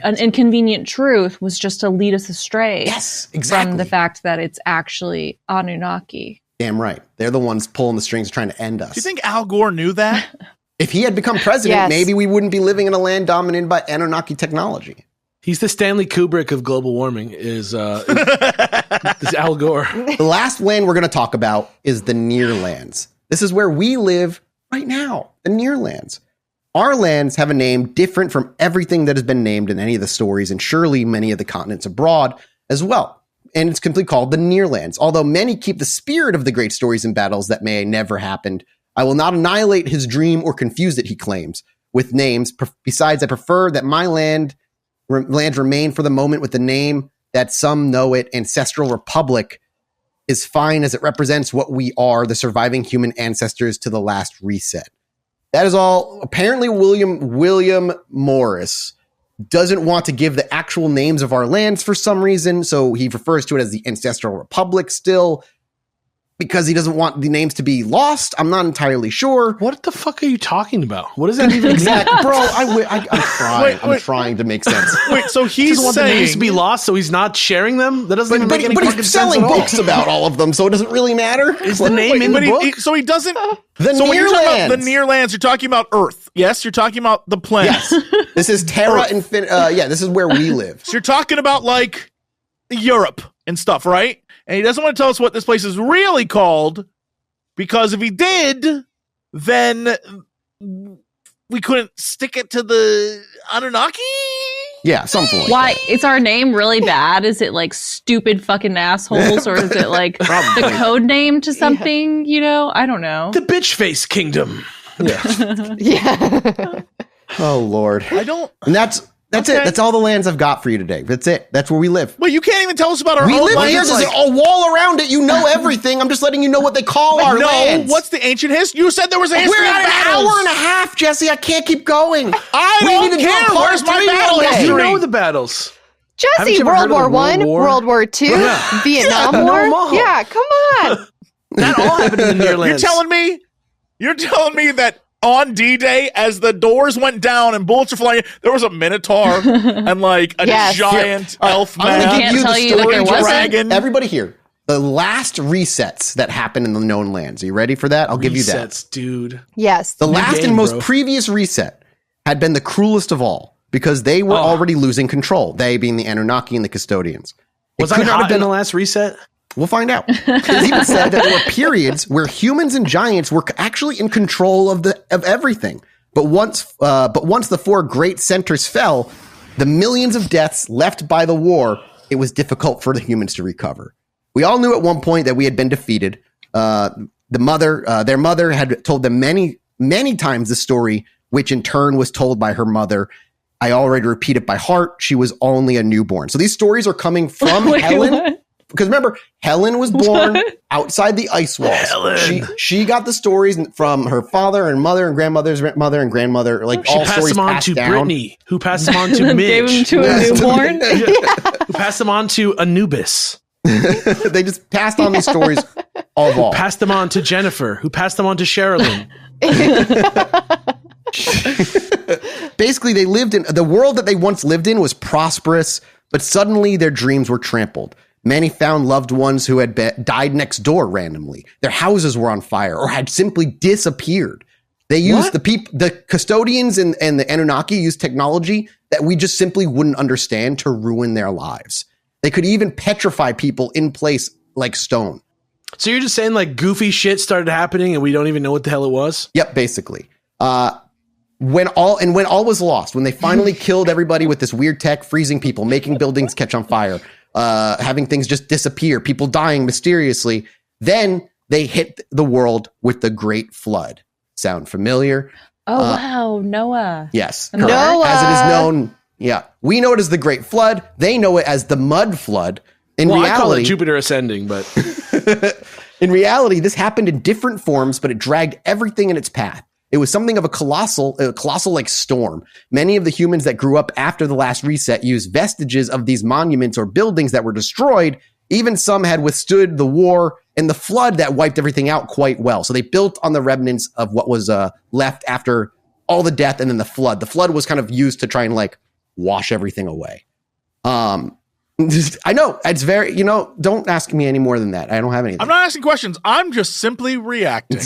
an inconvenient truth was just to lead us astray. Yes, exactly. From the fact that it's actually Anunnaki. Damn right. They're the ones pulling the strings trying to end us. Do you think Al Gore knew that? If he had become president, maybe we wouldn't be living in a land dominated by Anunnaki technology. He's the Stanley Kubrick of global warming is Al Gore. The last land we're going to talk about is the Near Lands. This is where we live right now, the Near Lands. Our lands have a name different from everything that has been named in any of the stories, and surely many of the continents abroad as well. And it's simply called the Near Lands. Although many keep the spirit of the great stories and battles that may never happened, I will not annihilate his dream or confuse it, he claims, with names. Besides, I prefer that my lands remain for the moment with the name that some know it, Ancestral Republic, is fine as it represents what we are, the surviving human ancestors to the last reset. That is all. Apparently, William Morris doesn't want to give the actual names of our lands for some reason, so he refers to it as the Ancestral Republic still, because he doesn't want the names to be lost. I'm not entirely sure. What the fuck are you talking about? What does that even mean? Bro, I'm trying. I'm trying to make sense. Wait, so he's saying the names to be lost, so he's not sharing them? That doesn't even make any fucking sense. But he's selling books about all of them, so it doesn't really matter. Is the name in the book? So he doesn't. The Near Lands. The Near Lands. You're talking about Earth. Yes, you're talking about the planet. Yes. This is Terra Infinita. This is where we live. So you're talking about like Europe and stuff, right? And he doesn't want to tell us what this place is really called, because if he did, then we couldn't stick it to the Anunnaki? Yeah, something like Why? that. Is our name really bad? Is it like stupid fucking assholes? Or is it like the code name to something, you know? I don't know. The bitch face kingdom. Yeah. Yeah. Oh, Lord. I don't. And that's That's it. That's all the lands I've got for you today. That's it. That's where we live. Well, you can't even tell us about our own lands. We live here. There's a wall around it. You know everything. I'm just letting you know what they call our lands. What's the ancient history? You said there was a history We're of at battles. an hour and a half, Jesse. I can't keep going. I don't care. Where's my battle history? You know the battles. Jesse, World War I, World War II, Vietnam War. Yeah, come on. That all happened in the Near Lands. You're telling me that on D-Day, as the doors went down and bullets are flying, there was a Minotaur and like a giant elf man. I'm going to give you the story, dragon. Everybody here, the last resets that happened in the known lands. Are you ready for that? I'll give you that. Resets, dude. Yes. The last and most previous reset had been the cruelest of all because they were already losing control. They being the Anunnaki and the custodians. Was I not in the last reset? We'll find out. It even said that there were periods where humans and giants were actually in control of everything. But once the four great centers fell, the millions of deaths left by the war, it was difficult for the humans to recover. We all knew at one point that we had been defeated. Their mother had told them many, many times the story, which in turn was told by her mother. I already repeat it by heart. She was only a newborn. So these stories are coming from Helen. What? Because remember, Helen was born outside the Icewalls. She got the stories from her father and mother and grandmother's mother and grandmother. Like all stories passed them on to down. Brittany, who passed them on to Midge, gave them to a newborn, who passed them on to Anubis. They just passed on these stories all of all. Passed them on to Jennifer, who passed them on to Sherilyn. Basically, they lived in the world that they once lived in was prosperous, but suddenly their dreams were trampled. Many found loved ones who had died next door randomly. Their houses were on fire or had simply disappeared. They used the custodians and the Anunnaki used technology that we just simply wouldn't understand to ruin their lives. They could even petrify people in place like stone. So you're just saying like goofy shit started happening and we don't even know what the hell it was? Yep, basically. When all was lost, when they finally killed everybody with this weird tech, freezing people, making buildings catch on fire, having things just disappear, people dying mysteriously, then they hit the world with the Great Flood. Sound familiar? Oh, wow. Noah. Yes. Correct. Noah. As it is known. Yeah. We know it as the Great Flood. They know it as the Mud Flood. In reality, I call it Jupiter ascending, but in reality, this happened in different forms, but it dragged everything in its path. It was something of a colossal like storm. Many of the humans that grew up after the last reset used vestiges of these monuments or buildings that were destroyed. Even some had withstood the war and the flood that wiped everything out quite well. So they built on the remnants of what was left after all the death and then the flood. The flood was kind of used to try and like wash everything away. I know it's very, don't ask me any more than that. I don't have anything. I'm not asking questions. I'm just simply reacting.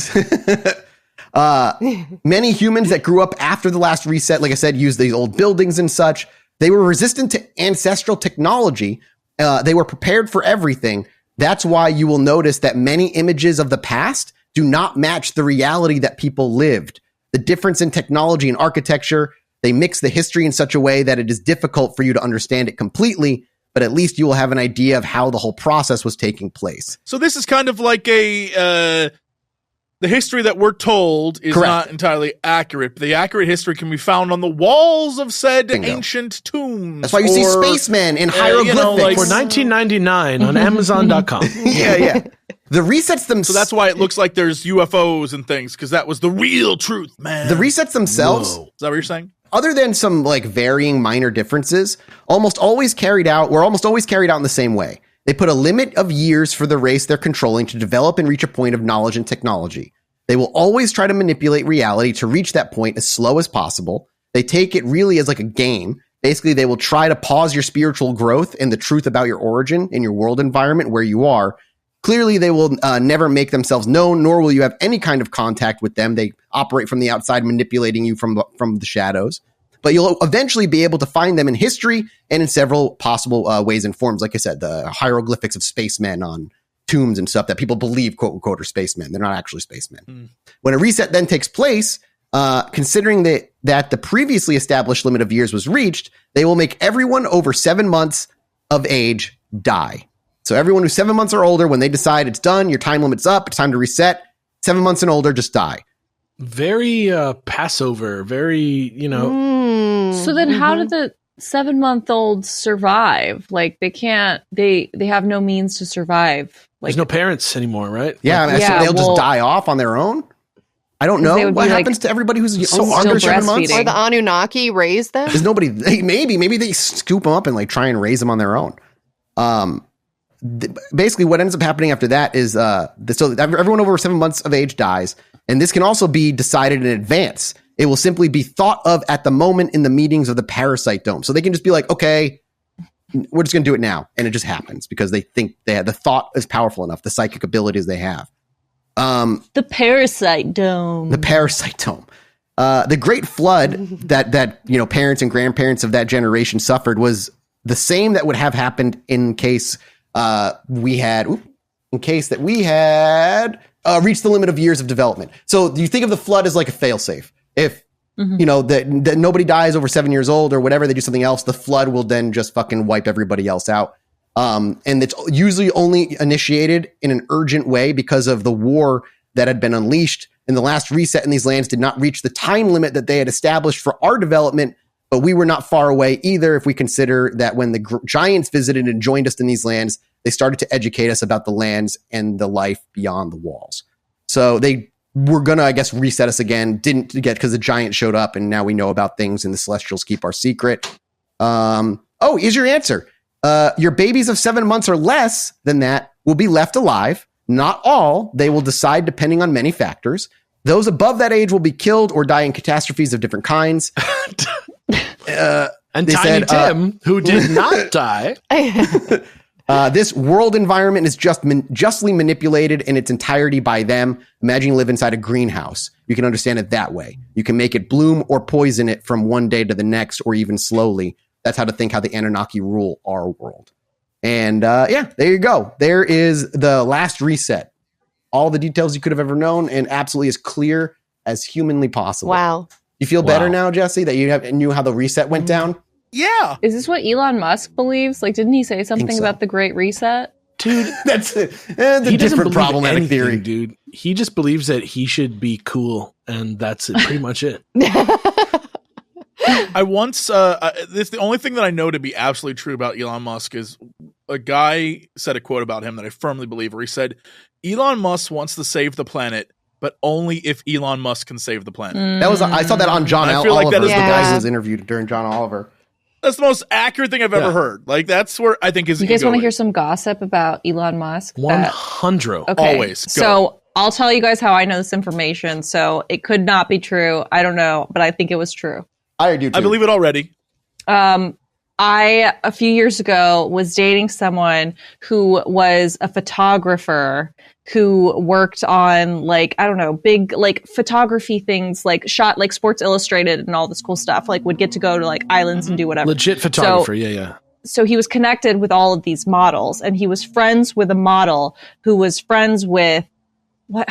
Many humans that grew up after the last reset, like I said, used these old buildings and such. They were resistant to ancestral technology. They were prepared for everything. That's why you will notice that many images of the past do not match the reality that people lived. The difference in technology and architecture, they mix the history in such a way that it is difficult for you to understand it completely, but at least you will have an idea of how the whole process was taking place. So this is kind of like the history that we're told is not entirely accurate. The accurate history can be found on the walls of said ancient tombs. That's why you see spacemen in hieroglyphics. For $19.99 on Amazon.com. Yeah. The resets themselves. So that's why it looks like there's UFOs and things, because that was the real truth, man. The resets themselves. Whoa. Is that what you're saying? Other than some like varying minor differences, were almost always carried out in the same way. They put a limit of years for the race they're controlling to develop and reach a point of knowledge and technology. They will always try to manipulate reality to reach that point as slow as possible. They take it really as like a game. Basically, they will try to pause your spiritual growth and the truth about your origin in your world environment where you are. Clearly, they will never make themselves known, nor will you have any kind of contact with them. They operate from the outside, manipulating you from the shadows. But you'll eventually be able to find them in history and in several possible ways and forms. Like I said, the hieroglyphics of spacemen on tombs and stuff that people believe, quote unquote, are spacemen. They're not actually spacemen. When a reset then takes place, considering that the previously established limit of years was reached, they will make everyone over 7 months of age die. So everyone who's 7 months or older, when they decide it's done, your time limit's up, it's time to reset, 7 months and older, just die. Very Passover, very, So then how did 7-month-olds survive? Like they can't. They have no means to survive. Like, there's no parents anymore, right? Yeah, like, so they'll just die off on their own. I don't know what happens to everybody who's under 7 months. Or the Anunnaki raise them? There's nobody. Maybe they scoop them up and like try and raise them on their own. Basically, what ends up happening after that is so everyone over 7 months of age dies, and this can also be decided in advance. It will simply be thought of at the moment in the meetings of the parasite dome. So they can just be like, okay, we're just going to do it now. And it just happens because they think the thought is powerful enough, the psychic abilities they have. The parasite dome. The parasite dome. The great flood that parents and grandparents of that generation suffered was the same that would have happened in case we had reached the limit of years of development. So you think of the flood as like a failsafe. If that nobody dies over 7 years old or whatever, they do something else, the flood will then just fucking wipe everybody else out. And it's usually only initiated in an urgent way because of the war that had been unleashed. And the last reset in these lands did not reach the time limit that they had established for our development, but we were not far away either if we consider that when the giants visited and joined us in these lands, they started to educate us about the lands and the life beyond the walls. So they were going to, I guess, reset us again. Didn't get because the giant showed up and now we know about things and the Celestials keep our secret. Here's your answer. Your babies of 7 months or less than that will be left alive. Not all. They will decide depending on many factors. Those above that age will be killed or die in catastrophes of different kinds. And Tiny Tim, who did not die. This world environment is justly manipulated in its entirety by them. Imagine you live inside a greenhouse. You can understand it that way. You can make it bloom or poison it from one day to the next, or even slowly. That's how to think how the Anunnaki rule our world. And there you go. There is the last reset. All the details you could have ever known, and absolutely as clear as humanly possible. Wow. You feel better now, Jesse, that you knew how the reset went down? Yeah. Is this what Elon Musk believes? Like, didn't he say something about the Great Reset? Dude, that's a different problematic theory, dude. He just believes that he should be cool, and that's pretty much it. I once, the only thing that I know to be absolutely true about Elon Musk is a guy said a quote about him that I firmly believe, where he said, Elon Musk wants to save the planet, but only if Elon Musk can save the planet. That was I saw that on John Oliver. Like that is the guy who was interviewed during John Oliver. That's the most accurate thing I've ever heard. Like, that's where I think is. You guys want to hear some gossip about Elon Musk? 100. Okay. Always. Go. So I'll tell you guys how I know this information. So it could not be true. I don't know, but I think it was true. I do too. I believe it already. I, a few years ago, was dating someone who was a photographer who worked on, like, I don't know, big, like, photography things, like, shot, like, Sports Illustrated and all this cool stuff, like, would get to go to, like, islands and do whatever. Legit photographer, yeah. So he was connected with all of these models, and he was friends with a model who was friends with, what?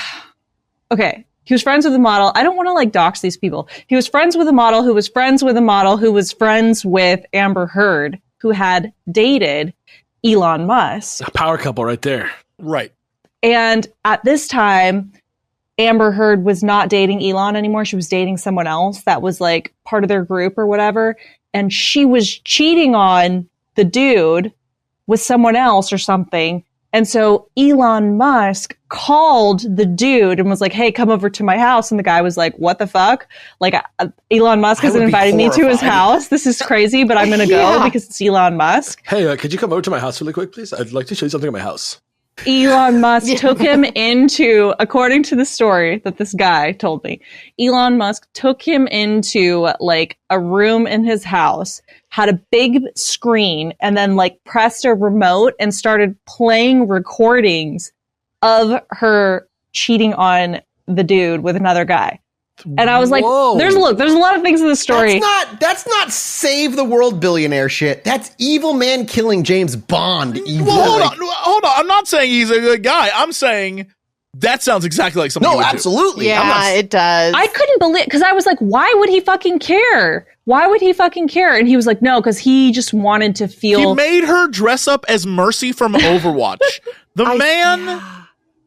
Okay. He was friends with a model. I don't want to like dox these people. He was friends with a model who was friends with a model who was friends with Amber Heard, who had dated Elon Musk. A power couple right there. Right. And at this time, Amber Heard was not dating Elon anymore. She was dating someone else that was like part of their group or whatever. And she was cheating on the dude with someone else or something. And so Elon Musk called the dude and was like, hey, come over to my house. And the guy was like, what the fuck? Like, Elon Musk hasn't invited me to his house. This is crazy, but I'm going to go because it's Elon Musk. Hey, could you come over to my house really quick, please? I'd like to show you something at my house. Elon Musk took him into, according to the story that this guy told me, Elon Musk took him into like a room in his house, had a big screen, and then like pressed a remote and started playing recordings of her cheating on the dude with another guy. And I was like, there's a lot of things in the story. That's not save the world billionaire shit. That's evil man killing James Bond. Evil. Well, hold on. I'm not saying he's a good guy. I'm saying that sounds exactly like something. No, absolutely. Yeah, it does. I couldn't believe, because I was like, why would he fucking care? Why would he fucking care? And he was like, no, because he just wanted to feel. He made her dress up as Mercy from Overwatch. The man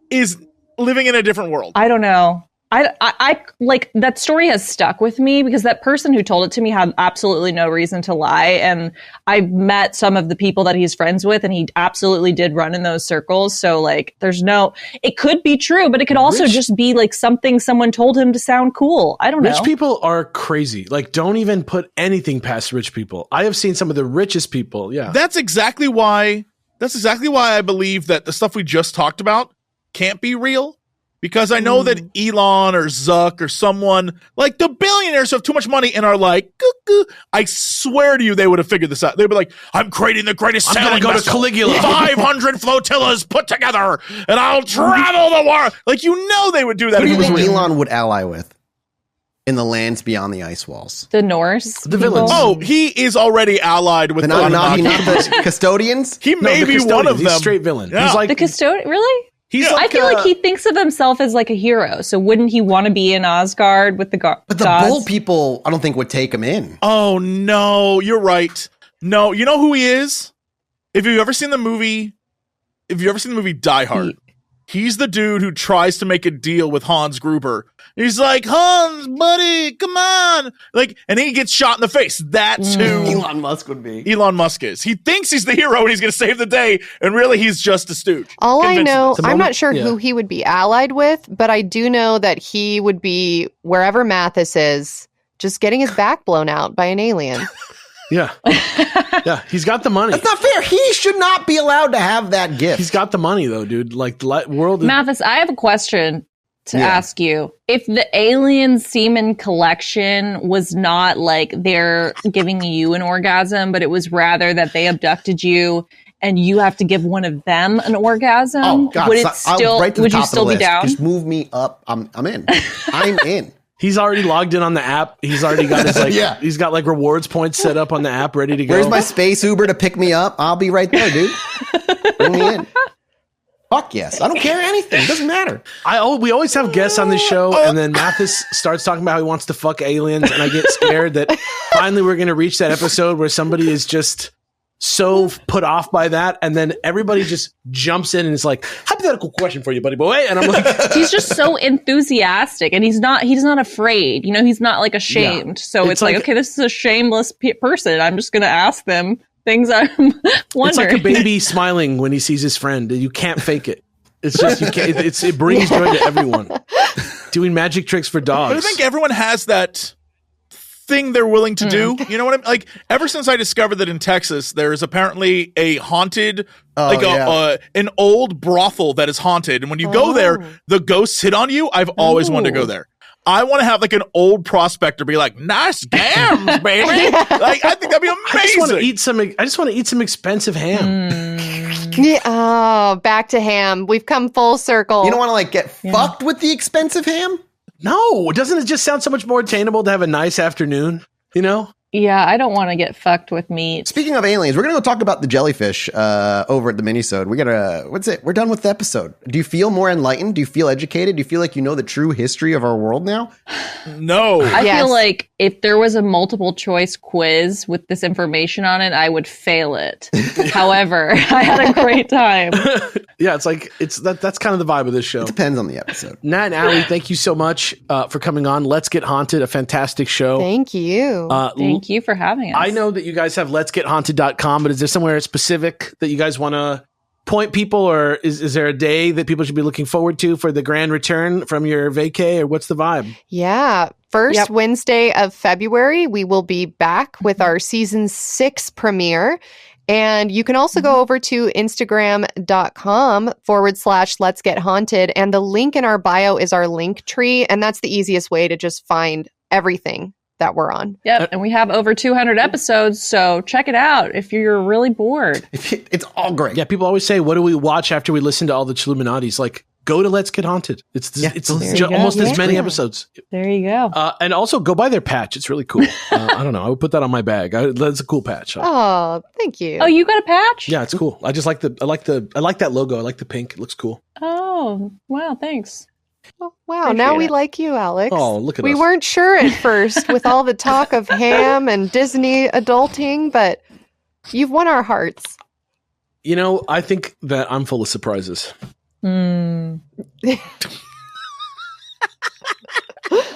is living in a different world. I don't know. I like that story has stuck with me because that person who told it to me had absolutely no reason to lie. And I met some of the people that he's friends with, and he absolutely did run in those circles. So like, it could be true, but it could also just be like something someone told him to sound cool. I don't know. Rich people are crazy. Like, don't even put anything past rich people. I have seen some of the richest people. Yeah. That's exactly why I believe that the stuff we just talked about can't be real. Because I know that Elon or Zuck or someone like the billionaires who have too much money and are like, I swear to you, they would have figured this out. They'd be like, I'm creating the greatest sailing vessel. I'm going to Caligula. 500 flotillas put together, and I'll travel the world. Like, they would do that. Who do you think Elon would ally with in the lands beyond the ice walls? The Norse? The villains. Oh, he is already allied with the Anunnaki, not the custodians? He may be one of them. He's a straight villain. Yeah. He's like the custodian? Really? I feel like he thinks of himself as like a hero. So wouldn't he want to be in Asgard with the gods? But the bull people, I don't think would take him in. Oh, no. You're right. No, you know who he is? If you've ever seen the movie Die Hard, he's the dude who tries to make a deal with Hans Gruber. He's like, Hans, buddy, come on. Like, and he gets shot in the face. That's who Elon Musk would be. Elon Musk is. He thinks he's the hero and he's going to save the day. And really, he's just a stooge. All I know, I'm not sure who he would be allied with, but I do know that he would be wherever Mathis is, just getting his back blown out by an alien. Yeah. Yeah, he's got the money. That's not fair. He should not be allowed to have that gift. He's got the money, though, dude. Like, the world is... Mathis, I have a question to ask you. If the alien semen collection was not like they're giving you an orgasm, but it was rather that they abducted you and you have to give one of them an orgasm, would it still, would you still be down? Just move me up. I'm in. I'm in. He's already logged in on the app. He's already got his he's got like rewards points set up on the app ready to go. Where's my space Uber to pick me up? I'll be right there, dude. Bring me in. Fuck yes. I don't care anything. It doesn't matter. We always have guests on this show, and then Mathis starts talking about how he wants to fuck aliens, and I get scared that finally we're going to reach that episode where somebody is just so put off by that, and then everybody just jumps in and is like, hypothetical question for you, buddy boy. And I'm like, he's just so enthusiastic, and he's not afraid. He's not like ashamed. Yeah. So it's like, okay, this is a shameless person. I'm just going to ask them things I'm wondering. It's like a baby smiling when he sees his friend. You can't fake it. It's just, you can't, it brings joy to everyone. Doing magic tricks for dogs. But I think everyone has that thing they're willing to do. You know what I mean? Like, ever since I discovered that in Texas, there is apparently a haunted, an old brothel that is haunted. And when you go there, the ghosts hit on you. I've always wanted to go there. I want to have like an old prospector be like, nice gams, baby. Like, I think that'd be amazing. I just want to eat some expensive ham. Yeah, oh, back to ham. We've come full circle. You don't want to like get fucked with the expensive ham? No, doesn't it just sound so much more attainable to have a nice afternoon? Yeah, I don't want to get fucked with meat. Speaking of aliens, we're going to go talk about the jellyfish over at the minisode. We're done with the episode. Do you feel more enlightened? Do you feel educated? Do you feel like you know the true history of our world now? No. I feel like if there was a multiple choice quiz with this information on it, I would fail it. However, I had a great time. Yeah, it's like that's kind of the vibe of this show. It depends on the episode. Nat and Allie, thank you so much for coming on. Let's Get Haunted, a fantastic show. Thank you. Thank you for having us. I know that you guys have letsgethaunted.com, but is there somewhere specific that you guys want to point people, or is there a day that people should be looking forward to for the grand return from your vacay, or what's the vibe? Yeah. First Wednesday of February, we will be back with our season 6 premiere. And you can also go over to Instagram.com/Let's Get Haunted. And the link in our bio is our link tree. And that's the easiest way to just find everything that we're on. Yep. And we have over 200 episodes. So check it out if you're really bored. It's all great. Yeah. People always say, what do we watch after we listen to all the Chilluminatis? Like, go to Let's Get Haunted. It's almost as many episodes. There you go. And also go buy their patch. It's really cool. I don't know. I would put that on my bag. That's a cool patch. Oh, thank you. Oh, you got a patch? Yeah, it's cool. I just like I like that logo. I like the pink. It looks cool. Oh, wow. Thanks. Oh, wow. Now we like you, Alex. Oh, look at us. We weren't sure at first with all the talk of ham and Disney adulting, but you've won our hearts. I think that I'm full of surprises.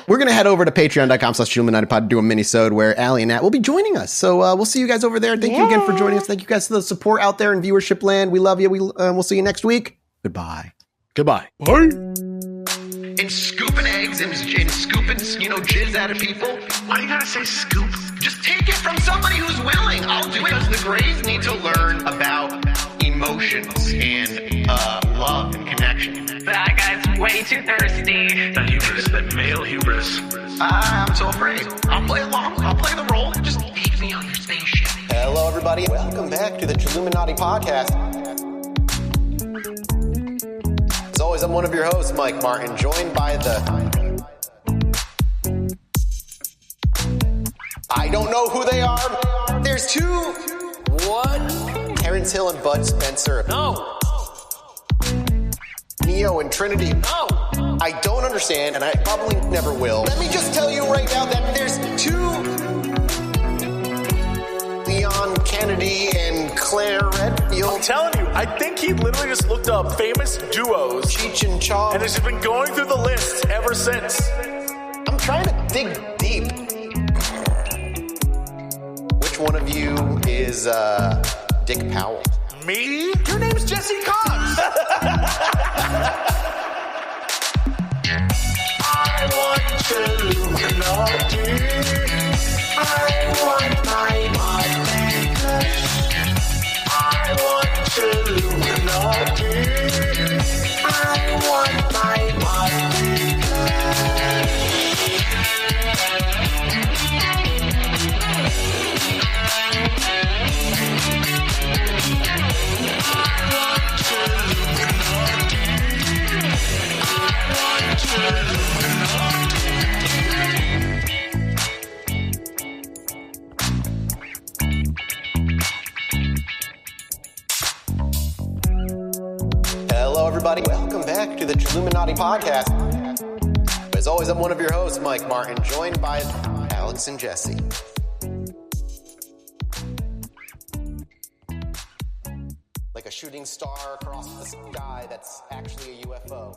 we're going to head over to patreon.com/ChilluminatiPod to do a mini-sode where Allie and Nat will be joining us. So we'll see you guys over there. Thank you again for joining us. Thank you guys for the support out there in viewership land. We love you. We'll see you next week. Goodbye. Goodbye. Bye. And scooping eggs and scooping, jizz out of people. Why do you gotta say scoop? Just take it from somebody who's willing. I'll do it. Because the Greys need to learn about emotions and love and connection. That guy's way too thirsty. That hubris, that male hubris. I'm so afraid. I'll play along. I'll play the role. Just leave me on your spaceship. Hello, everybody. Welcome back to the Chilluminati podcast. As always, I'm one of your hosts, Mike Martin, joined by the... I don't know who they are. There's two. What? Terrence Hill and Bud Spencer. No. Neo and Trinity. No. I don't understand, and I probably never will. Let me just tell you right now that there's two Leon Kennedy and Claire Redfield. I'm telling you, I think he literally just looked up famous duos. Cheech and Chong. And has just been going through the list ever since. I'm trying to dig deep. Which one of you is Dick Powell? Me? Your name's Jesse Cox. I want Chilluminati. I want my necklace. I want Chilluminati. I want my Hello, everybody. Welcome back to the Chilluminati podcast. As always, I'm one of your hosts, Mike Martin, joined by Alex and Jesse. Like a shooting star across the sky that's actually a UFO.